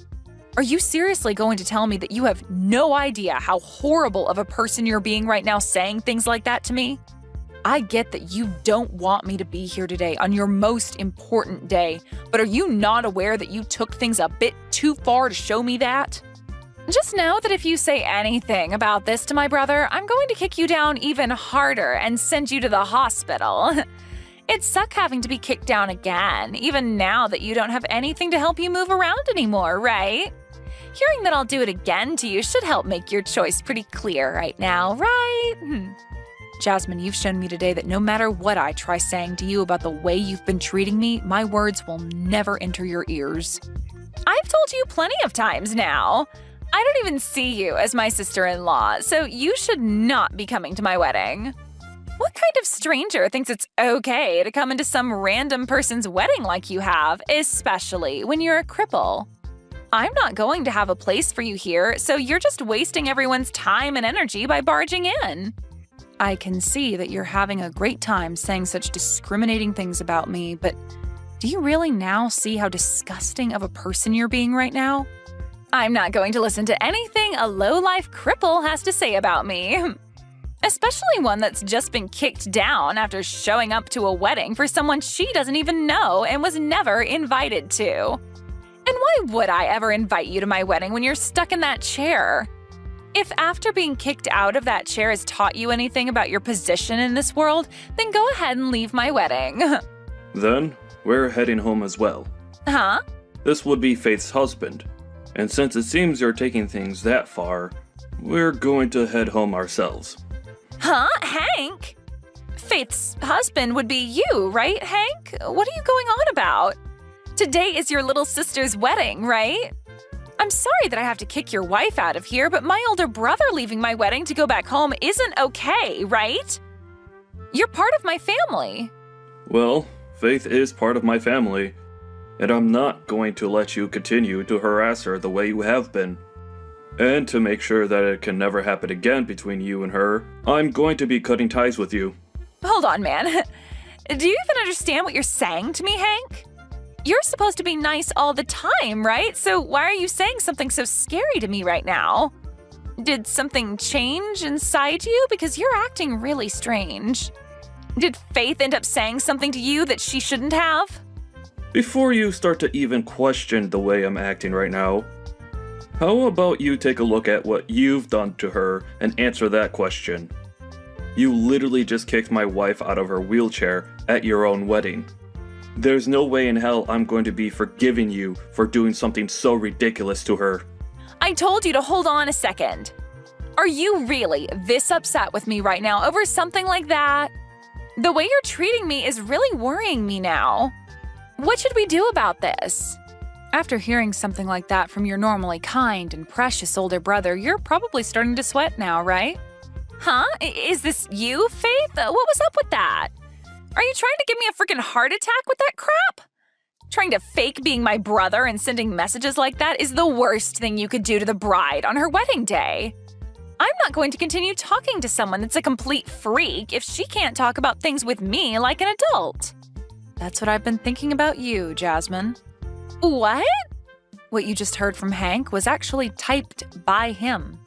Are you seriously going to tell me that you have no idea how horrible of a person you're being right now saying things like that to me? I get that you don't want me to be here today on your most important day, but are you not aware that you took things a bit too far to show me that? Just know that if you say anything about this to my brother, I'm going to kick you down even harder and send you to the hospital. It'd suck having to be kicked down again, even now that you don't have anything to help you move around anymore, right? Hearing that I'll do it again to you should help make your choice pretty clear right now, right? Jasmine, you've shown me today that no matter what I try saying to you about the way you've been treating me, my words will never enter your ears. I've told you plenty of times now. I don't even see you as my sister-in-law, so you should not be coming to my wedding. What kind of stranger thinks it's okay to come into some random person's wedding like you have, especially when you're a cripple? I'm not going to have a place for you here, so you're just wasting everyone's time and energy by barging in. I can see that you're having a great time saying such discriminating things about me, but do you really now see how disgusting of a person you're being right now? I'm not going to listen to anything a low-life cripple has to say about me. Especially one that's just been kicked down after showing up to a wedding for someone she doesn't even know and was never invited to. And why would I ever invite you to my wedding when you're stuck in that chair? If after being kicked out of that chair has taught you anything about your position in this world, then go ahead and leave my wedding. Then, we're heading home as well. Huh? This would be Faith's husband. And since it seems you're taking things that far, we're going to head home ourselves. Huh? Hank? Faith's husband would be you, right, Hank? What are you going on about? Today is your little sister's wedding, right? I'm sorry that I have to kick your wife out of here, but my older brother leaving my wedding to go back home isn't okay, right? You're part of my family. Well, Faith is part of my family, and I'm not going to let you continue to harass her the way you have been. And to make sure that it can never happen again between you and her, I'm going to be cutting ties with you. Hold on, man. Do you even understand what you're saying to me, Hank? You're supposed to be nice all the time, right? So why are you saying something so scary to me right now? Did something change inside you? Because you're acting really strange. Did Faith end up saying something to you that she shouldn't have? Before you start to even question the way I'm acting right now, how about you take a look at what you've done to her and answer that question? You literally just kicked my wife out of her wheelchair at your own wedding. There's no way in hell I'm going to be forgiving you for doing something so ridiculous to her. I told you to hold on a second. Are you really this upset with me right now over something like that? The way you're treating me is really worrying me now. What should we do about this? After hearing something like that from your normally kind and precious older brother, you're probably starting to sweat now, right? Huh? Is this you, Faith? What was up with that? Are you trying to give me a freaking heart attack with that crap? Trying to fake being my brother and sending messages like that is the worst thing you could do to the bride on her wedding day. I'm not going to continue talking to someone that's a complete freak if she can't talk about things with me like an adult. That's what I've been thinking about you, Jasmine. What? What you just heard from Hank was actually typed by him.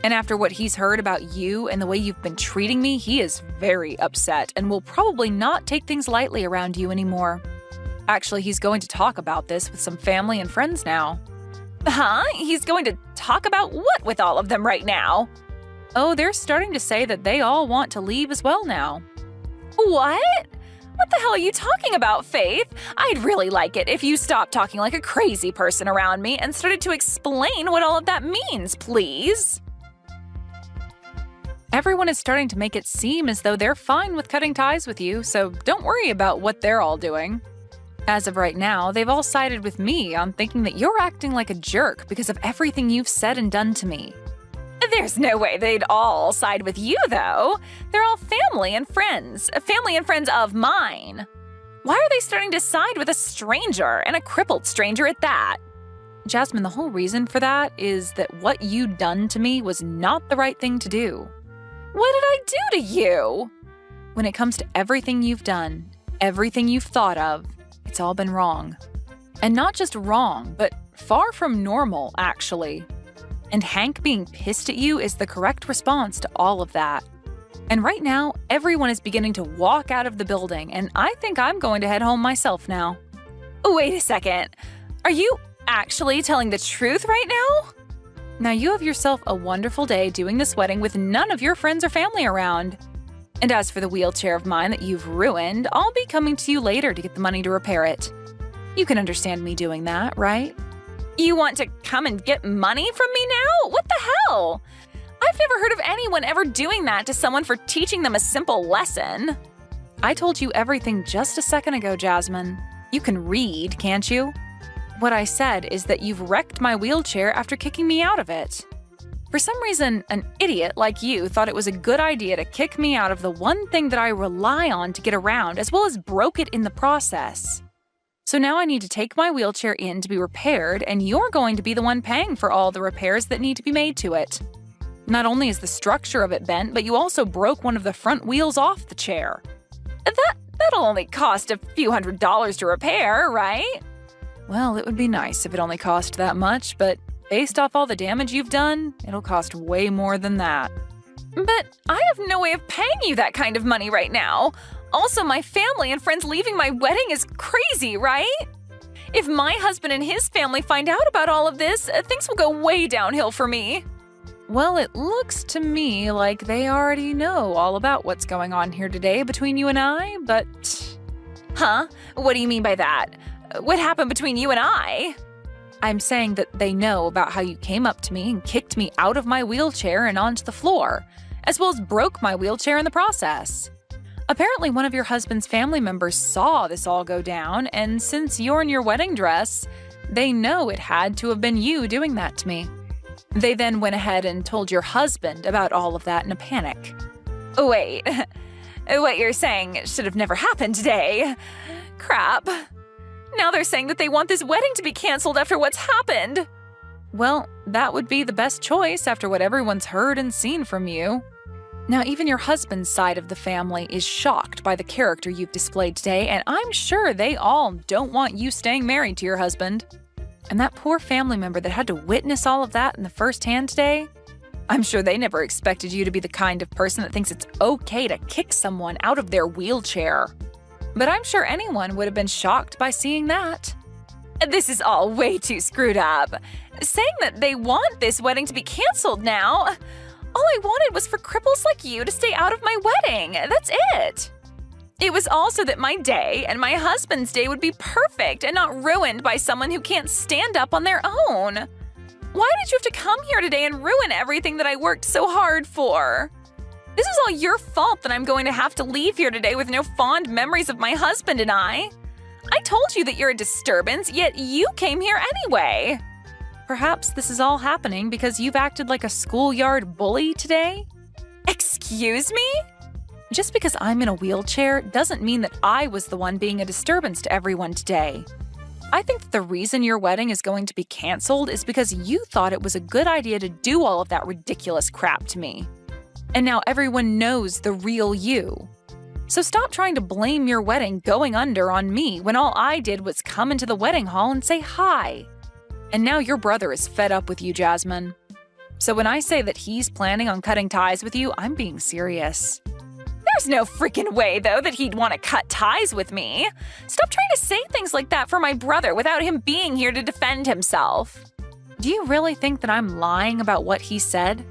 And after what he's heard about you and the way you've been treating me, he is very upset and will probably not take things lightly around you anymore. Actually, he's going to talk about this with some family and friends now. Huh? He's going to talk about what with all of them right now? Oh, they're starting to say that they all want to leave as well now. What? What the hell are you talking about, Faith? I'd really like it if you stopped talking like a crazy person around me and started to explain what all of that means, please. Everyone is starting to make it seem as though they're fine with cutting ties with you, so don't worry about what they're all doing. As of right now, they've all sided with me on thinking that you're acting like a jerk because of everything you've said and done to me. There's no way they'd all side with you, though. They're all family and friends of mine. Why are they starting to side with a stranger, and a crippled stranger at that? Jasmine, the whole reason for that is that what you done to me was not the right thing to do. What did I do to you? When it comes to everything you've done, everything you've thought of, it's all been wrong. And not just wrong, but far from normal, actually. And Hank being pissed at you is the correct response to all of that. And right now, everyone is beginning to walk out of the building, and I think I'm going to head home myself now. Wait a second. Are you actually telling the truth right now? Now you have yourself a wonderful day doing this wedding with none of your friends or family around. And as for the wheelchair of mine that you've ruined, I'll be coming to you later to get the money to repair it. You can understand me doing that, right? You want to come and get money from me now? What the hell? I've never heard of anyone ever doing that to someone for teaching them a simple lesson. I told you everything just a second ago, Jasmine. You can read, can't you? What I said is that you've wrecked my wheelchair after kicking me out of it. For some reason, an idiot like you thought it was a good idea to kick me out of the one thing that I rely on to get around, as well as broke it in the process. So now I need to take my wheelchair in to be repaired, and you're going to be the one paying for all the repairs that need to be made to it. Not only is the structure of it bent, but you also broke one of the front wheels off the chair. That'll only cost a few $100s to repair, right? Well, it would be nice if it only cost that much, but based off all the damage you've done, it'll cost way more than that. But I have no way of paying you that kind of money right now. Also, my family and friends leaving my wedding is crazy, right? If my husband and his family find out about all of this, things will go way downhill for me. Well, it looks to me like they already know all about what's going on here today between you and I, but… Huh? What do you mean by that? What happened between you and I? I'm saying that they know about how you came up to me and kicked me out of my wheelchair and onto the floor, as well as broke my wheelchair in the process. Apparently, one of your husband's family members saw this all go down, and since you're in your wedding dress, they know it had to have been you doing that to me. They then went ahead and told your husband about all of that in a panic. Wait, what you're saying should have never happened today. Crap. Now they're saying that they want this wedding to be canceled after what's happened. Well, that would be the best choice after what everyone's heard and seen from you. Now, even your husband's side of the family is shocked by the character you've displayed today, and I'm sure they all don't want you staying married to your husband. And that poor family member that had to witness all of that in the first hand today, I'm sure they never expected you to be the kind of person that thinks it's okay to kick someone out of their wheelchair. But I'm sure anyone would have been shocked by seeing that. This is all way too screwed up. Saying that they want this wedding to be canceled now. All I wanted was for cripples like you to stay out of my wedding. That's it. It was also that my day and my husband's day would be perfect and not ruined by someone who can't stand up on their own. Why did you have to come here today and ruin everything that I worked so hard for? This is all your fault that I'm going to have to leave here today with no fond memories of my husband and I. I told you that you're a disturbance, yet you came here anyway. Perhaps this is all happening because you've acted like a schoolyard bully today? Excuse me? Just because I'm in a wheelchair doesn't mean that I was the one being a disturbance to everyone today. I think that the reason your wedding is going to be canceled is because you thought it was a good idea to do all of that ridiculous crap to me. And now everyone knows the real you. So stop trying to blame your wedding going under on me when all I did was come into the wedding hall and say hi. And now your brother is fed up with you, Jasmine. So when I say that he's planning on cutting ties with you, I'm being serious. There's no freaking way, though, that he'd want to cut ties with me. Stop trying to say things like that for my brother without him being here to defend himself. Do you really think that I'm lying about what he said?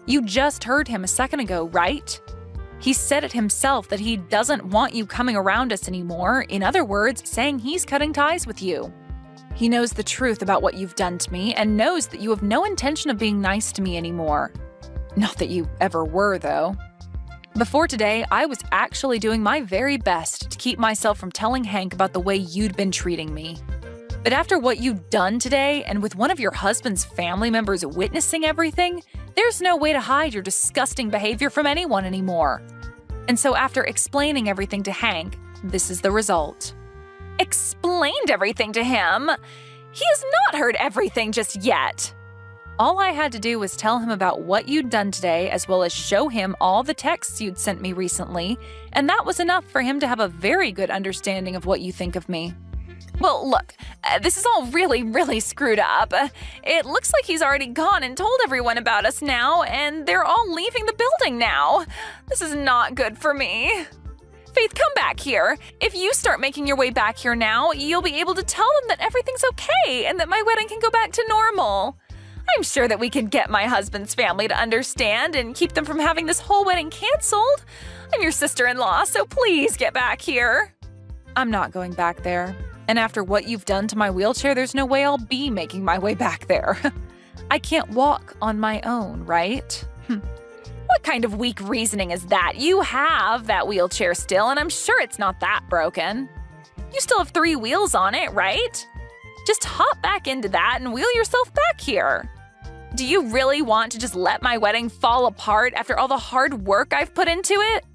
You just heard him a second ago, right? He said it himself that he doesn't want you coming around us anymore. In other words, saying he's cutting ties with you. He knows the truth about what you've done to me and knows that you have no intention of being nice to me anymore. Not that you ever were, though. Before today, I was actually doing my very best to keep myself from telling Hank about the way you'd been treating me. But after what you've done today, and with one of your husband's family members witnessing everything, there's no way to hide your disgusting behavior from anyone anymore. And so after explaining everything to Hank, this is the result. Explained everything to him? He has not heard everything just yet. All I had to do was tell him about what you'd done today, as well as show him all the texts you'd sent me recently, and that was enough for him to have a very good understanding of what you think of me. Well, look, this is all really screwed up. It looks like he's already gone and told everyone about us now, and they're all leaving the building now. This is not good for me. Faith, come back here. If you start making your way back here now, you'll be able to tell them that everything's okay and that my wedding can go back to normal. I'm sure that we can get my husband's family to understand and keep them from having this whole wedding canceled. I'm your sister-in-law, so please get back here. I'm not going back there. And after what you've done to my wheelchair, there's no way I'll be making my way back there. I can't walk on my own, right? What kind of weak reasoning is that? You have that wheelchair still, and I'm sure it's not that broken. You still have 3 wheels on it, right? Just hop back into that and wheel yourself back here. Do you really want to just let my wedding fall apart after all the hard work I've put into it?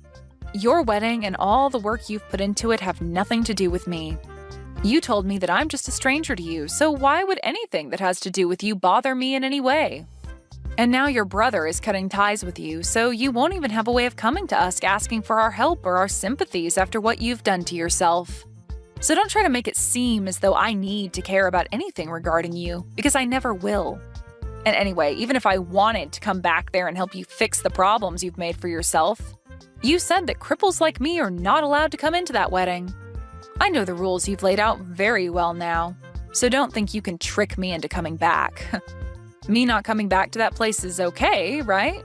Your wedding and all the work you've put into it have nothing to do with me. You told me that I'm just a stranger to you, so why would anything that has to do with you bother me in any way? And now your brother is cutting ties with you, so you won't even have a way of coming to us asking for our help or our sympathies after what you've done to yourself. So don't try to make it seem as though I need to care about anything regarding you, because I never will. And anyway, even if I wanted to come back there and help you fix the problems you've made for yourself, you said that cripples like me are not allowed to come into that wedding. I know the rules you've laid out very well now, so don't think you can trick me into coming back. Me not coming back to that place is okay, right?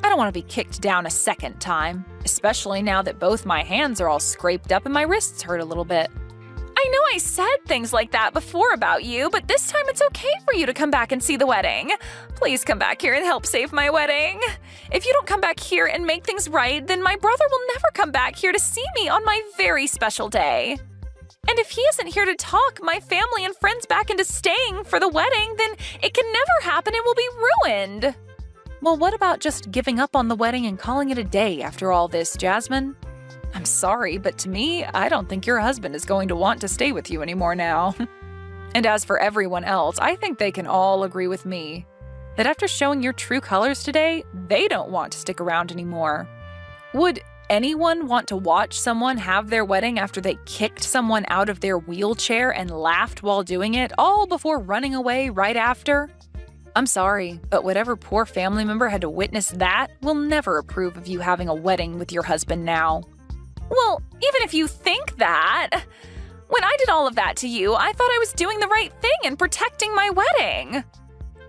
I don't want to be kicked down a second time, especially now that both my hands are all scraped up and my wrists hurt a little bit. I know I said things like that before about you, but this time it's okay for you to come back and see the wedding. Please come back here and help save my wedding. If you don't come back here and make things right, then my brother will never come back here to see me on my very special day. And if he isn't here to talk my family and friends back into staying for the wedding, then it can never happen and will be ruined. Well, what about just giving up on the wedding and calling it a day after all this, Jasmine? I'm sorry, but to me, I don't think your husband is going to want to stay with you anymore now. And as for everyone else, I think they can all agree with me that after showing your true colors today, they don't want to stick around anymore. Would anyone want to watch someone have their wedding after they kicked someone out of their wheelchair and laughed while doing it, all before running away right after? I'm sorry, but whatever poor family member had to witness that will never approve of you having a wedding with your husband now. Well, even if you think that, when I did all of that to you, I thought I was doing the right thing and protecting my wedding.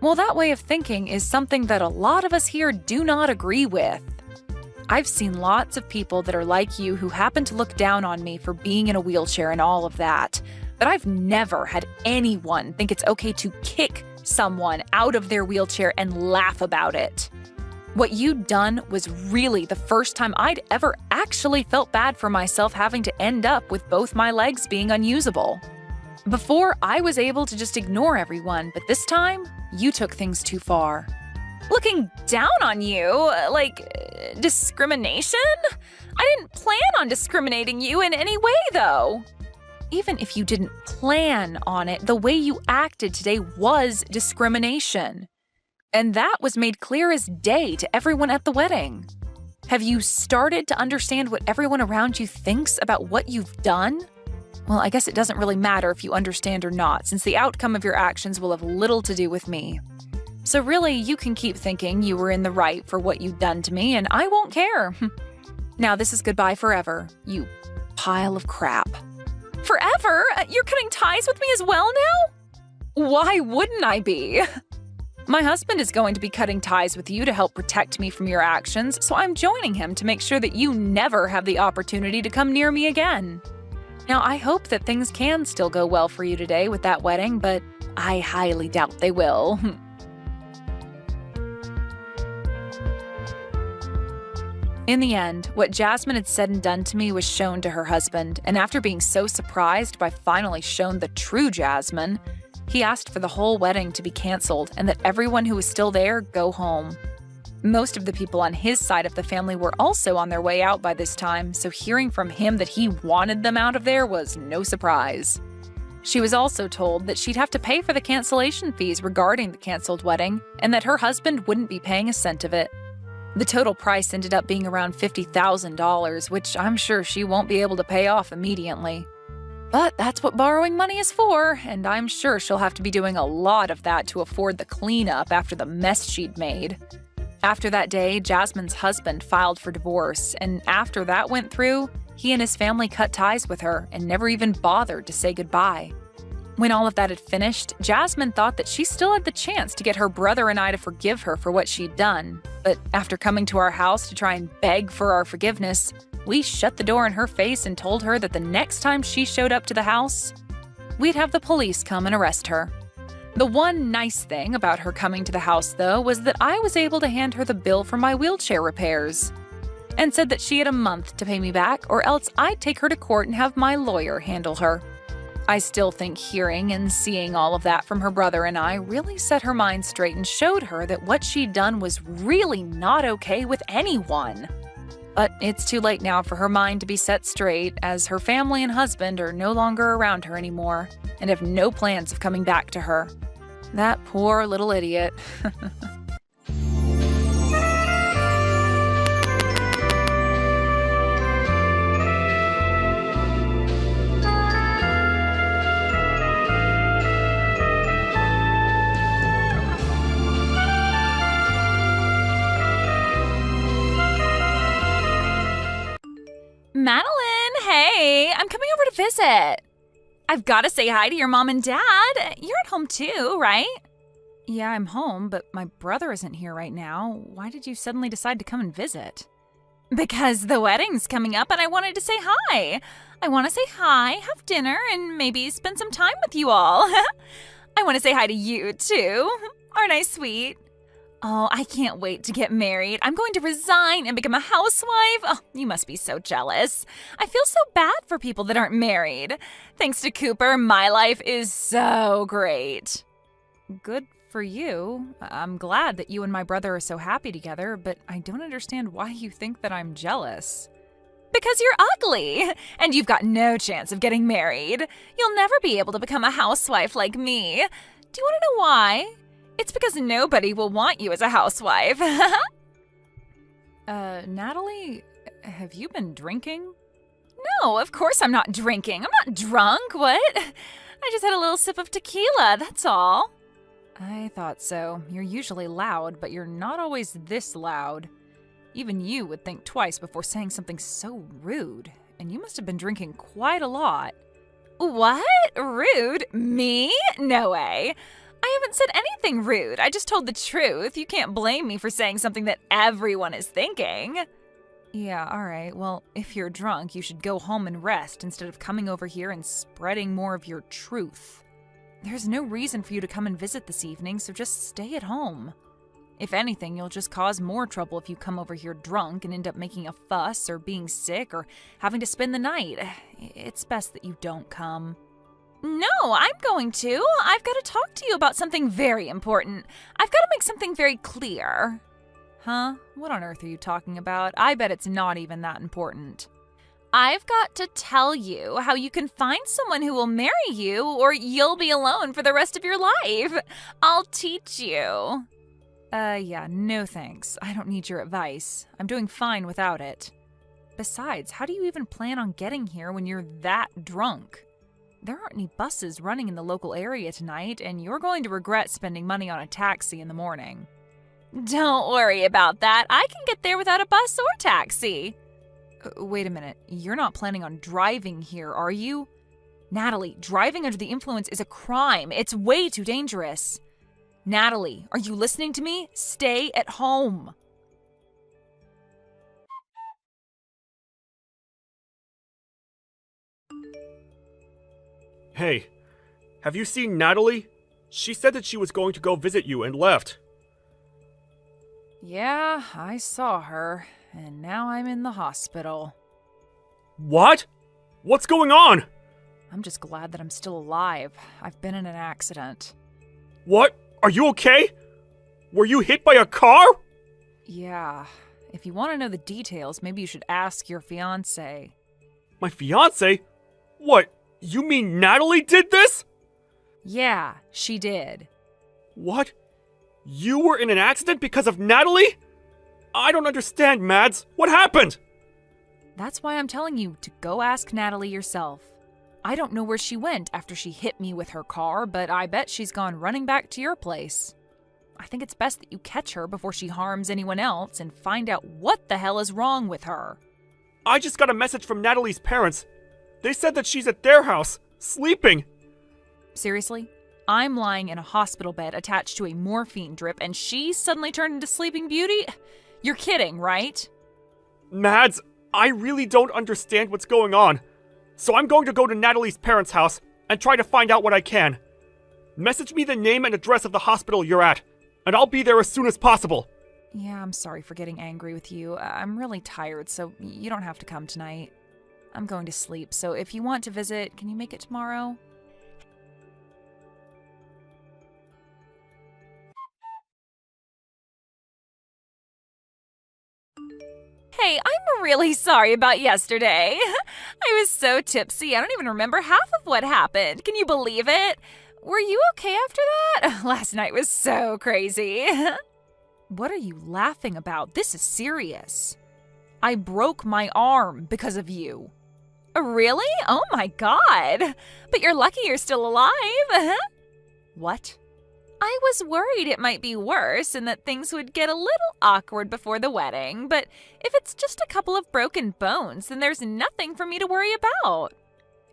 Well, that way of thinking is something that a lot of us here do not agree with. I've seen lots of people that are like you who happen to look down on me for being in a wheelchair and all of that, but I've never had anyone think it's okay to kick someone out of their wheelchair and laugh about it. What you'd done was really the first time I'd ever actually felt bad for myself having to end up with both my legs being unusable. Before, I was able to just ignore everyone, but this time, you took things too far. Looking down on you? Like, discrimination? I didn't plan on discriminating you in any way, though. Even if you didn't plan on it, the way you acted today was discrimination. And that was made clear as day to everyone at the wedding. Have you started to understand what everyone around you thinks about what you've done? Well, I guess it doesn't really matter if you understand or not, since the outcome of your actions will have little to do with me. So really, you can keep thinking you were in the right for what you'd done to me, and I won't care. Now this is goodbye forever, you pile of crap. Forever? You're cutting ties with me as well now? Why wouldn't I be? My husband is going to be cutting ties with you to help protect me from your actions, so I'm joining him to make sure that you never have the opportunity to come near me again. Now, I hope that things can still go well for you today with that wedding, but I highly doubt they will. In the end, what Jasmine had said and done to me was shown to her husband, and after being so surprised by finally shown the true Jasmine, he asked for the whole wedding to be canceled and that everyone who was still there go home. Most of the people on his side of the family were also on their way out by this time, so hearing from him that he wanted them out of there was no surprise. She was also told that she'd have to pay for the cancellation fees regarding the canceled wedding and that her husband wouldn't be paying a cent of it. The total price ended up being around $50,000, which I'm sure she won't be able to pay off immediately. But that's what borrowing money is for, and I'm sure she'll have to be doing a lot of that to afford the cleanup after the mess she'd made. After that day, Jasmine's husband filed for divorce, and after that went through, he and his family cut ties with her and never even bothered to say goodbye. When all of that had finished, Jasmine thought that she still had the chance to get her brother and I to forgive her for what she'd done. But after coming to our house to try and beg for our forgiveness, we shut the door in her face and told her that the next time she showed up to the house, we'd have the police come and arrest her. The one nice thing about her coming to the house, though, was that I was able to hand her the bill for my wheelchair repairs and said that she had a month to pay me back or else I'd take her to court and have my lawyer handle her. I still think hearing and seeing all of that from her brother and I really set her mind straight and showed her that what she'd done was really not okay with anyone. But it's too late now for her mind to be set straight, as her family and husband are no longer around her anymore and have no plans of coming back to her. That poor little idiot. Madeline, hey, I'm coming over to visit. I've got to say hi to your mom and dad. You're at home too, right? Yeah, I'm home, but my brother isn't here right now. Why did you suddenly decide to come and visit? Because the wedding's coming up and I wanted to say hi. I want to say hi, have dinner, and maybe spend some time with you all. I want to say hi to you too. Aren't I sweet? Oh, I can't wait to get married. I'm going to resign and become a housewife. Oh, you must be so jealous. I feel so bad for people that aren't married. Thanks to Cooper, my life is so great. Good for you. I'm glad that you and my brother are so happy together, but I don't understand why you think that I'm jealous. Because you're ugly, and you've got no chance of getting married. You'll never be able to become a housewife like me. Do you want to know why? It's because nobody will want you as a housewife. Natalie, have you been drinking? No, of course I'm not drinking. I'm not drunk, what? I just had a little sip of tequila, that's all. I thought so. You're usually loud, but you're not always this loud. Even you would think twice before saying something so rude, and you must have been drinking quite a lot. What? Rude? Me? No way. I haven't said anything rude. I just told the truth. You can't blame me for saying something that everyone is thinking. Yeah, all right. Well, if you're drunk, you should go home and rest instead of coming over here and spreading more of your truth. There's no reason for you to come and visit this evening, so just stay at home. If anything, you'll just cause more trouble if you come over here drunk and end up making a fuss or being sick or having to spend the night. It's best that you don't come. No, I'm going to. I've got to talk to you about something very important. I've got to make something very clear. Huh? What on earth are you talking about? I bet it's not even that important. I've got to tell you how you can find someone who will marry you, or you'll be alone for the rest of your life. I'll teach you. Yeah, no thanks. I don't need your advice. I'm doing fine without it. Besides, how do you even plan on getting here when you're that drunk? There aren't any buses running in the local area tonight, and you're going to regret spending money on a taxi in the morning. Don't worry about that. I can get there without a bus or taxi. Wait a minute. You're not planning on driving here, are you? Natalie, driving under the influence is a crime. It's way too dangerous. Natalie, are you listening to me? Stay at home. Hey, have you seen Natalie? She said that she was going to go visit you and left. Yeah, I saw her, and now I'm in the hospital. What? What's going on? I'm just glad that I'm still alive. I've been in an accident. What? Are you okay? Were you hit by a car? Yeah. If you want to know the details, maybe you should ask your fiancé. My fiancé? What? You mean Natalie did this? Yeah, she did. What? You were in an accident because of Natalie? I don't understand, Mads. What happened? That's why I'm telling you to go ask Natalie yourself. I don't know where she went after she hit me with her car, but I bet she's gone running back to your place. I think it's best that you catch her before she harms anyone else and find out what the hell is wrong with her. I just got a message from Natalie's parents. They said that she's at their house, sleeping. Seriously? I'm lying in a hospital bed attached to a morphine drip and she suddenly turned into Sleeping Beauty? You're kidding, right? Mads, I really don't understand what's going on. So I'm going to go to Natalie's parents' house and try to find out what I can. Message me the name and address of the hospital you're at, and I'll be there as soon as possible. Yeah, I'm sorry for getting angry with you. I'm really tired, so you don't have to come tonight. I'm going to sleep, so if you want to visit, can you make it tomorrow? Hey, I'm really sorry about yesterday. I was so tipsy, I don't even remember half of what happened. Can you believe it? Were you okay after that? Last night was so crazy. What are you laughing about? This is serious. I broke my arm because of you. Really? Oh my god. But you're lucky you're still alive. What? I was worried it might be worse and that things would get a little awkward before the wedding, but if it's just a couple of broken bones, then there's nothing for me to worry about.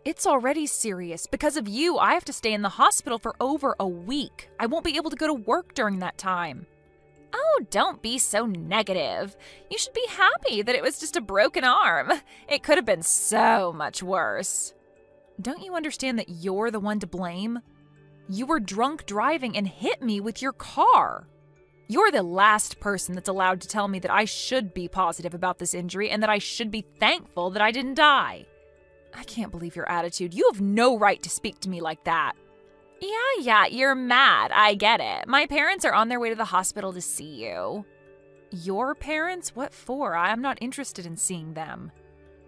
It's already serious. Because of you, I have to stay in the hospital for over a week. I won't be able to go to work during that time. Oh, don't be so negative. You should be happy that it was just a broken arm. It could have been so much worse. Don't you understand that you're the one to blame? You were drunk driving and hit me with your car. You're the last person that's allowed to tell me that I should be positive about this injury and that I should be thankful that I didn't die. I can't believe your attitude. You have no right to speak to me like that. Yeah, you're mad. I get it. My parents are on their way to the hospital to see you. Your parents? What for? I'm not interested in seeing them.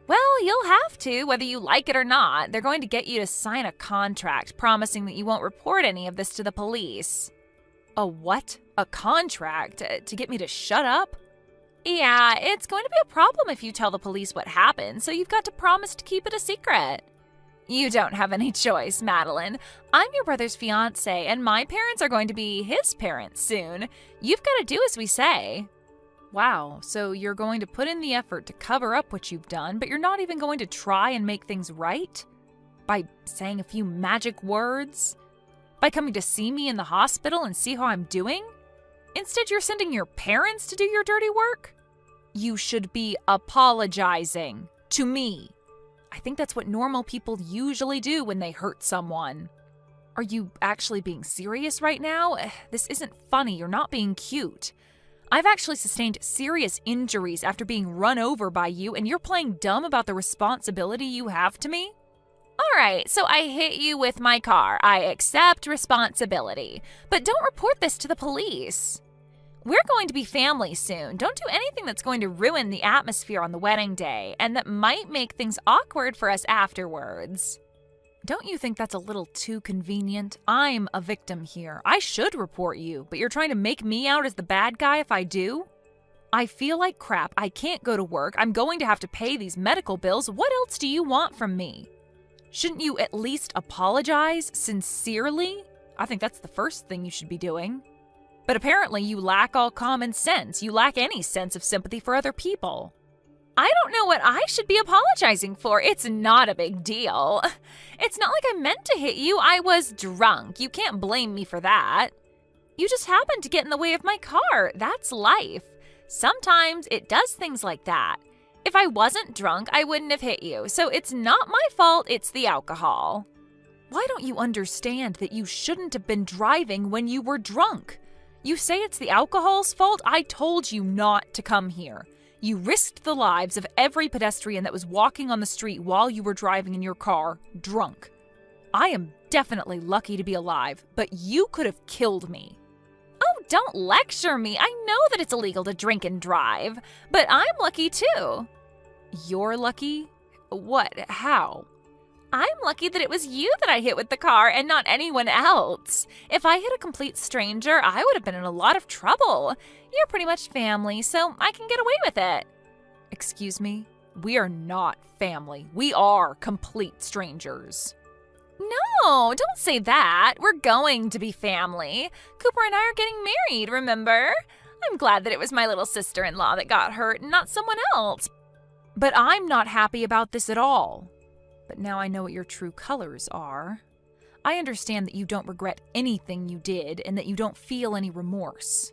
Well, you'll have to, whether you like it or not. They're going to get you to sign a contract promising that you won't report any of this to the police. A what? A contract? To get me to shut up? Yeah, it's going to be a problem if you tell the police what happened, so you've got to promise to keep it a secret. You don't have any choice, Madeline. I'm your brother's fiancé, and my parents are going to be his parents soon. You've got to do as we say. Wow, so you're going to put in the effort to cover up what you've done, but you're not even going to try and make things right? By saying a few magic words? By coming to see me in the hospital and see how I'm doing? Instead, you're sending your parents to do your dirty work? You should be apologizing to me. I think that's what normal people usually do when they hurt someone. Are you actually being serious right now? This isn't funny. You're not being cute. I've actually sustained serious injuries after being run over by you, and you're playing dumb about the responsibility you have to me? All right, so I hit you with my car. I accept responsibility. But don't report this to the police. We're going to be family soon. Don't do anything that's going to ruin the atmosphere on the wedding day and that might make things awkward for us afterwards. Don't you think that's a little too convenient? I'm a victim here. I should report you, but you're trying to make me out as the bad guy if I do? I feel like crap. I can't go to work. I'm going to have to pay these medical bills. What else do you want from me? Shouldn't you at least apologize sincerely? I think that's the first thing you should be doing. But apparently you lack all common sense. You lack any sense of sympathy for other people. I don't know what I should be apologizing for. It's not a big deal. It's not like I meant to hit you. I was drunk. You can't blame me for that. You just happened to get in the way of my car. That's life. Sometimes it does things like that. If I wasn't drunk, I wouldn't have hit you. So it's not my fault, it's the alcohol. Why don't you understand that you shouldn't have been driving when you were drunk? You say it's the alcohol's fault? I told you not to come here. You risked the lives of every pedestrian that was walking on the street while you were driving in your car, drunk. I am definitely lucky to be alive, but you could have killed me. Oh, don't lecture me. I know that it's illegal to drink and drive, but I'm lucky too. You're lucky? What? How? I'm lucky that it was you that I hit with the car and not anyone else. If I hit a complete stranger, I would have been in a lot of trouble. You're pretty much family, so I can get away with it. Excuse me? We are not family. We are complete strangers. No, don't say that. We're going to be family. Cooper and I are getting married, remember? I'm glad that it was my little sister-in-law that got hurt and not someone else. But I'm not happy about this at all. But now I know what your true colors are. I understand that you don't regret anything you did and that you don't feel any remorse.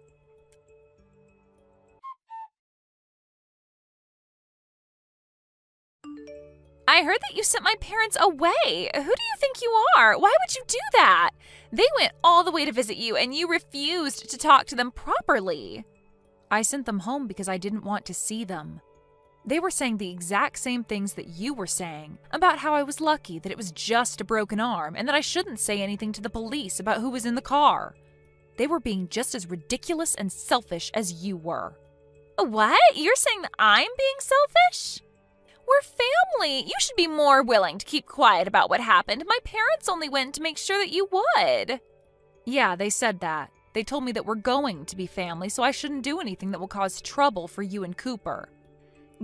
I heard that you sent my parents away. Who do you think you are? Why would you do that? They went all the way to visit you and you refused to talk to them properly. I sent them home because I didn't want to see them. They were saying the exact same things that you were saying, about how I was lucky that it was just a broken arm and that I shouldn't say anything to the police about who was in the car. They were being just as ridiculous and selfish as you were. What? You're saying that I'm being selfish? We're family. You should be more willing to keep quiet about what happened. My parents only went to make sure that you would. Yeah, they said that. They told me that we're going to be family, so I shouldn't do anything that will cause trouble for you and Cooper.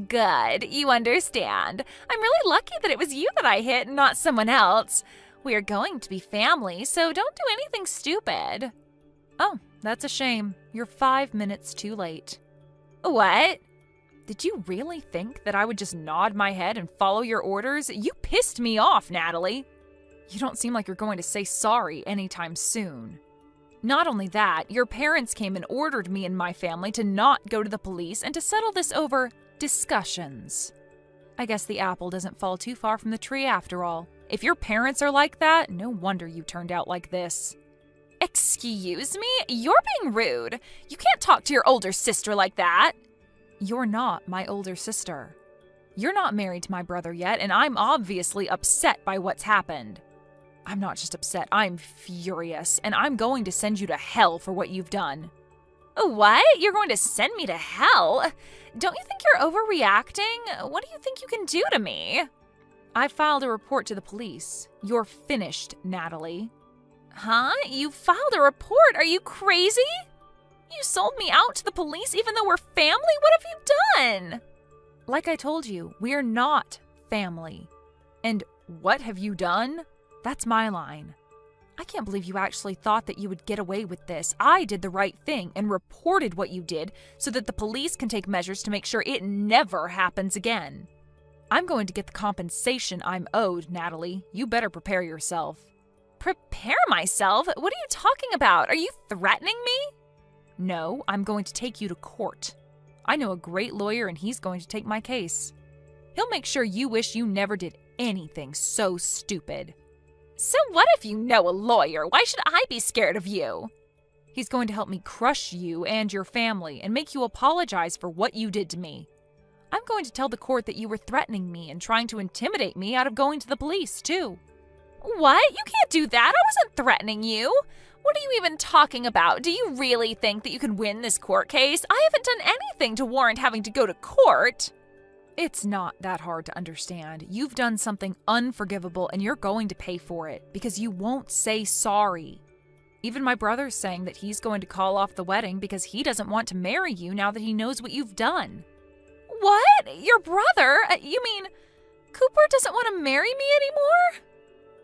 Good. You understand. I'm really lucky that it was you that I hit and not someone else. We are going to be family, so don't do anything stupid. Oh, that's a shame. You're 5 minutes too late. What? Did you really think that I would just nod my head and follow your orders? You pissed me off, Natalie. You don't seem like you're going to say sorry anytime soon. Not only that, your parents came and ordered me and my family to not go to the police and to settle this over discussions. I guess the apple doesn't fall too far from the tree after all. If your parents are like that, no wonder you turned out like this. Excuse me? You're being rude. You can't talk to your older sister like that. You're not my older sister. You're not married to my brother yet, and I'm obviously upset by what's happened. I'm not just upset, I'm furious, and I'm going to send you to hell for what you've done. What? You're going to send me to hell? Don't you think you're overreacting? What do you think you can do to me? I filed a report to the police. You're finished, Natalie. Huh? You filed a report? Are you crazy? You sold me out to the police even though we're family? What have you done? Like I told you, we're not family. And what have you done? That's my line. I can't believe you actually thought that you would get away with this. I did the right thing and reported what you did so that the police can take measures to make sure it never happens again. I'm going to get the compensation I'm owed, Natalie. You better prepare yourself. Prepare myself? What are you talking about? Are you threatening me? No, I'm going to take you to court. I know a great lawyer and he's going to take my case. He'll make sure you wish you never did anything so stupid. So what if you know a lawyer? Why should I be scared of you? He's going to help me crush you and your family and make you apologize for what you did to me. I'm going to tell the court that you were threatening me and trying to intimidate me out of going to the police, too. What? You can't do that. I wasn't threatening you. What are you even talking about? Do you really think that you can win this court case? I haven't done anything to warrant having to go to court. It's not that hard to understand. You've done something unforgivable and you're going to pay for it because you won't say sorry. Even my brother's saying that he's going to call off the wedding because he doesn't want to marry you now that he knows what you've done. What? Your brother? You mean Cooper doesn't want to marry me anymore?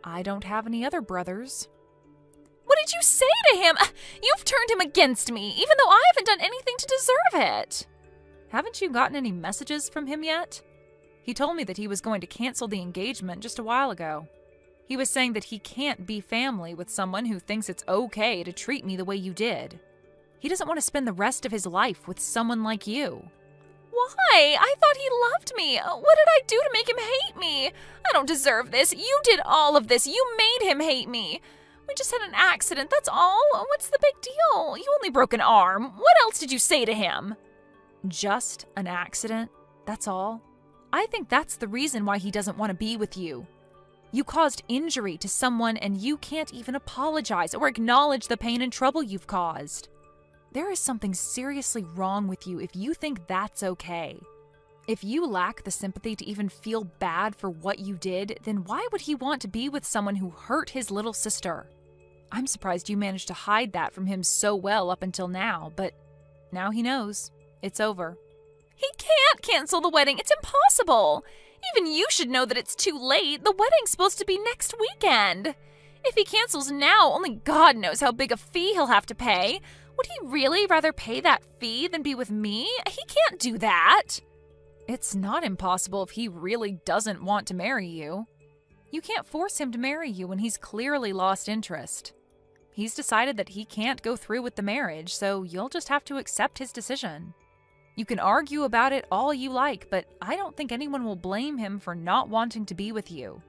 I don't have any other brothers. What did you say to him? You've turned him against me, even though I haven't done anything to deserve it. Haven't you gotten any messages from him yet? He told me that he was going to cancel the engagement just a while ago. He was saying that he can't be family with someone who thinks it's okay to treat me the way you did. He doesn't want to spend the rest of his life with someone like you. Why? I thought he loved me. What did I do to make him hate me? I don't deserve this. You did all of this. You made him hate me. We just had an accident, that's all. What's the big deal? You only broke an arm. What else did you say to him? Just an accident? That's all? I think that's the reason why he doesn't want to be with you. You caused injury to someone and you can't even apologize or acknowledge the pain and trouble you've caused. There is something seriously wrong with you if you think that's okay. If you lack the sympathy to even feel bad for what you did, then why would he want to be with someone who hurt his little sister? I'm surprised you managed to hide that from him so well up until now, but now he knows. It's over. He can't cancel the wedding. It's impossible. Even you should know that it's too late. The wedding's supposed to be next weekend. If he cancels now, only God knows how big a fee he'll have to pay. Would he really rather pay that fee than be with me? He can't do that. It's not impossible if he really doesn't want to marry you. You can't force him to marry you when he's clearly lost interest. He's decided that he can't go through with the marriage, so you'll just have to accept his decision. You can argue about it all you like, but I don't think anyone will blame him for not wanting to be with you.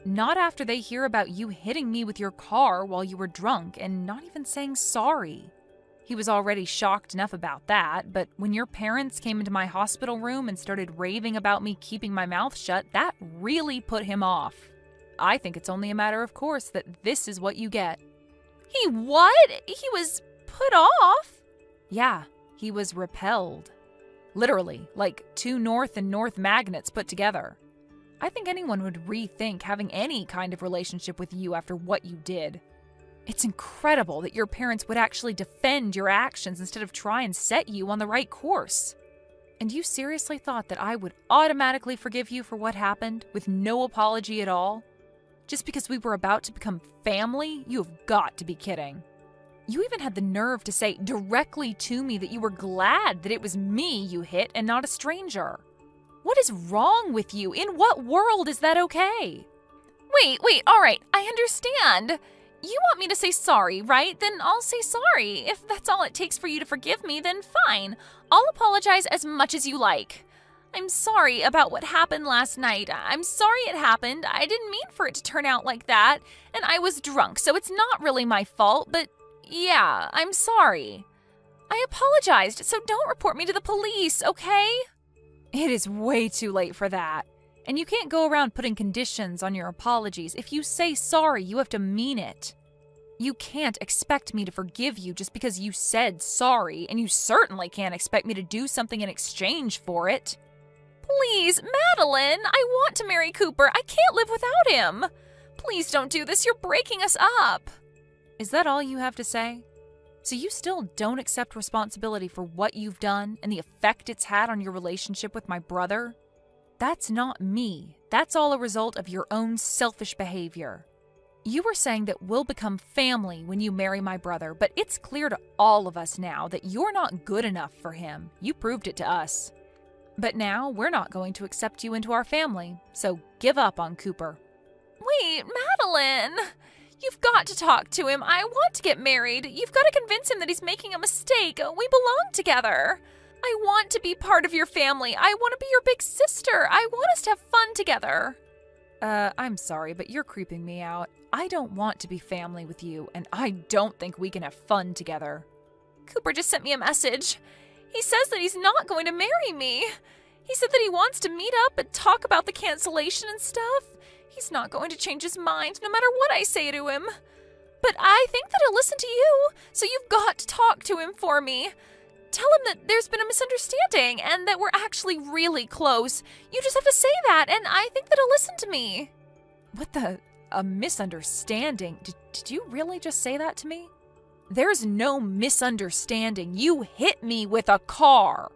Not after they hear about you hitting me with your car while you were drunk and not even saying sorry. He was already shocked enough about that, but when your parents came into my hospital room and started raving about me keeping my mouth shut, that really put him off. I think it's only a matter of course that this is what you get. He what? He was put off? Yeah, he was repelled. Literally, like two north and north magnets put together. I think anyone would rethink having any kind of relationship with you after what you did. It's incredible that your parents would actually defend your actions instead of try and set you on the right course. And you seriously thought that I would automatically forgive you for what happened with no apology at all? Just because we were about to become family? You have got to be kidding. You even had the nerve to say directly to me that you were glad that it was me you hit and not a stranger. What is wrong with you? In what world is that okay? Wait, all right, I understand. You want me to say sorry, right? Then I'll say sorry. If that's all it takes for you to forgive me, then fine. I'll apologize as much as you like. I'm sorry about what happened last night. I'm sorry it happened. I didn't mean for it to turn out like that. And I was drunk, so it's not really my fault, but yeah, I'm sorry. I apologized, so don't report me to the police, okay? It is way too late for that. And you can't go around putting conditions on your apologies. If you say sorry, you have to mean it. You can't expect me to forgive you just because you said sorry, and you certainly can't expect me to do something in exchange for it. Please, Madeline, I want to marry Cooper. I can't live without him. Please don't do this. You're breaking us up. Is that all you have to say? So you still don't accept responsibility for what you've done and the effect it's had on your relationship with my brother? That's not me. That's all a result of your own selfish behavior. You were saying that we'll become family when you marry my brother, but it's clear to all of us now that you're not good enough for him. You proved it to us. But now we're not going to accept you into our family, so give up on Cooper. Wait, Madeline! You've got to talk to him. I want to get married. You've got to convince him that he's making a mistake. We belong together. I want to be part of your family. I want to be your big sister. I want us to have fun together. I'm sorry, but you're creeping me out. I don't want to be family with you, and I don't think we can have fun together. Cooper just sent me a message. He says that he's not going to marry me. He said that he wants to meet up and talk about the cancellation and stuff. He's not going to change his mind no matter what I say to him. But I think that he'll listen to you, so you've got to talk to him for me. Tell him that there's been a misunderstanding and that we're actually really close. You just have to say that, and I think that he'll listen to me. What the? A misunderstanding? Did you really just say that to me? There's no misunderstanding. You hit me with a car.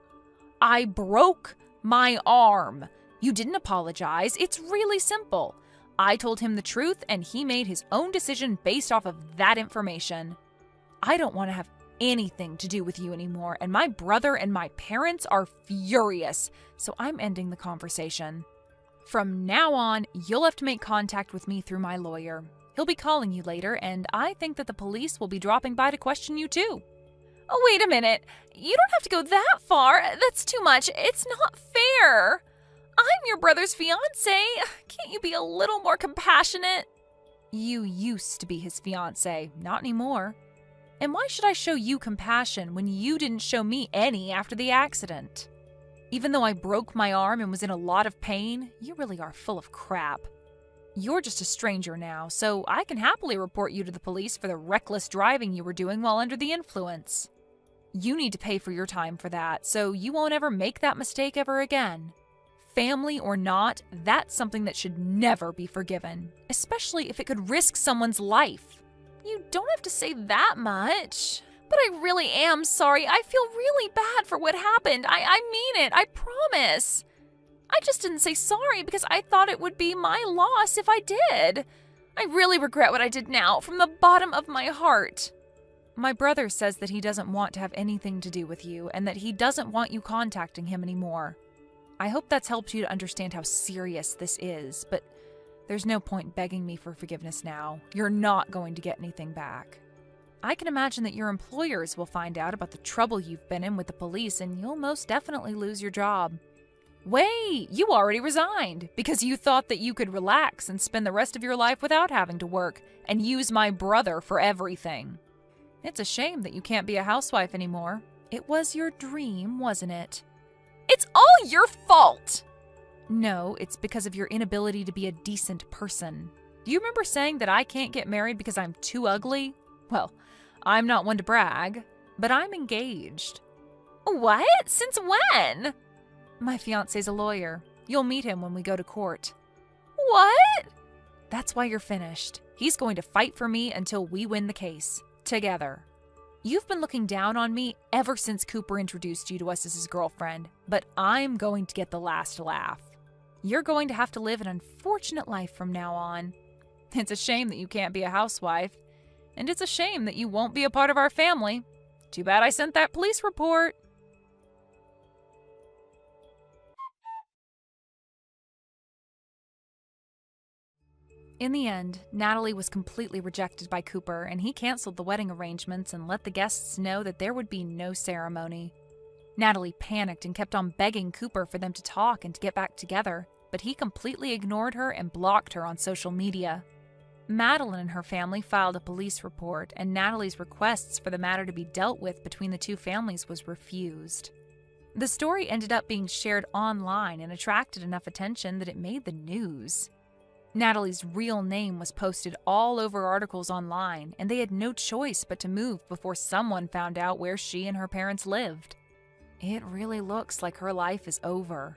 I broke my arm. You didn't apologize. It's really simple. I told him the truth, and he made his own decision based off of that information. I don't want to have anything to do with you anymore, and my brother and my parents are furious, so I'm ending the conversation. From now on, you'll have to make contact with me through my lawyer. He'll be calling you later, and I think that the police will be dropping by to question you too. Oh, wait a minute. You don't have to go that far. That's too much. It's not fair. I'm your brother's fiancé. Can't you be a little more compassionate? You used to be his fiancé, not anymore. And why should I show you compassion when you didn't show me any after the accident? Even though I broke my arm and was in a lot of pain, you really are full of crap. You're just a stranger now, so I can happily report you to the police for the reckless driving you were doing while under the influence. You need to pay for your time for that, so you won't ever make that mistake ever again. Family or not, that's something that should never be forgiven, especially if it could risk someone's life. You don't have to say that much. But I really am sorry. I feel really bad for what happened. I mean it. I promise. I just didn't say sorry because I thought it would be my loss if I did. I really regret what I did now, from the bottom of my heart. My brother says that he doesn't want to have anything to do with you and that he doesn't want you contacting him anymore. I hope that's helped you to understand how serious this is, but there's no point begging me for forgiveness now. You're not going to get anything back. I can imagine that your employers will find out about the trouble you've been in with the police, and you'll most definitely lose your job. Wait, you already resigned because you thought that you could relax and spend the rest of your life without having to work and use my brother for everything. It's a shame that you can't be a housewife anymore. It was your dream, wasn't it? It's all your fault! No, it's because of your inability to be a decent person. Do you remember saying that I can't get married because I'm too ugly? Well, I'm not one to brag, but I'm engaged. What? Since when? My fiancé's a lawyer. You'll meet him when we go to court. What? That's why you're finished. He's going to fight for me until we win the case. Together. You've been looking down on me ever since Cooper introduced you to us as his girlfriend, but I'm going to get the last laugh. You're going to have to live an unfortunate life from now on. It's a shame that you can't be a housewife, and it's a shame that you won't be a part of our family. Too bad I sent that police report. In the end, Natalie was completely rejected by Cooper, and he canceled the wedding arrangements and let the guests know that there would be no ceremony. Natalie panicked and kept on begging Cooper for them to talk and to get back together, but he completely ignored her and blocked her on social media. Madeline and her family filed a police report, and Natalie's requests for the matter to be dealt with between the two families was refused. The story ended up being shared online and attracted enough attention that it made the news. Natalie's real name was posted all over articles online, and they had no choice but to move before someone found out where she and her parents lived. It really looks like her life is over.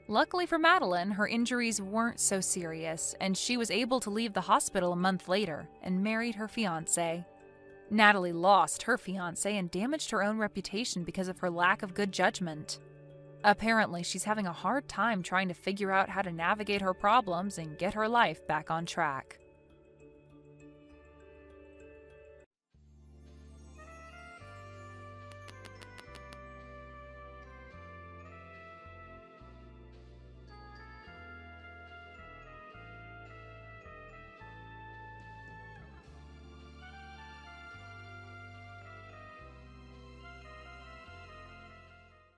Luckily for Madeline, her injuries weren't so serious, and she was able to leave the hospital a month later and married her fiancé. Natalie lost her fiancé and damaged her own reputation because of her lack of good judgment. Apparently, she's having a hard time trying to figure out how to navigate her problems and get her life back on track.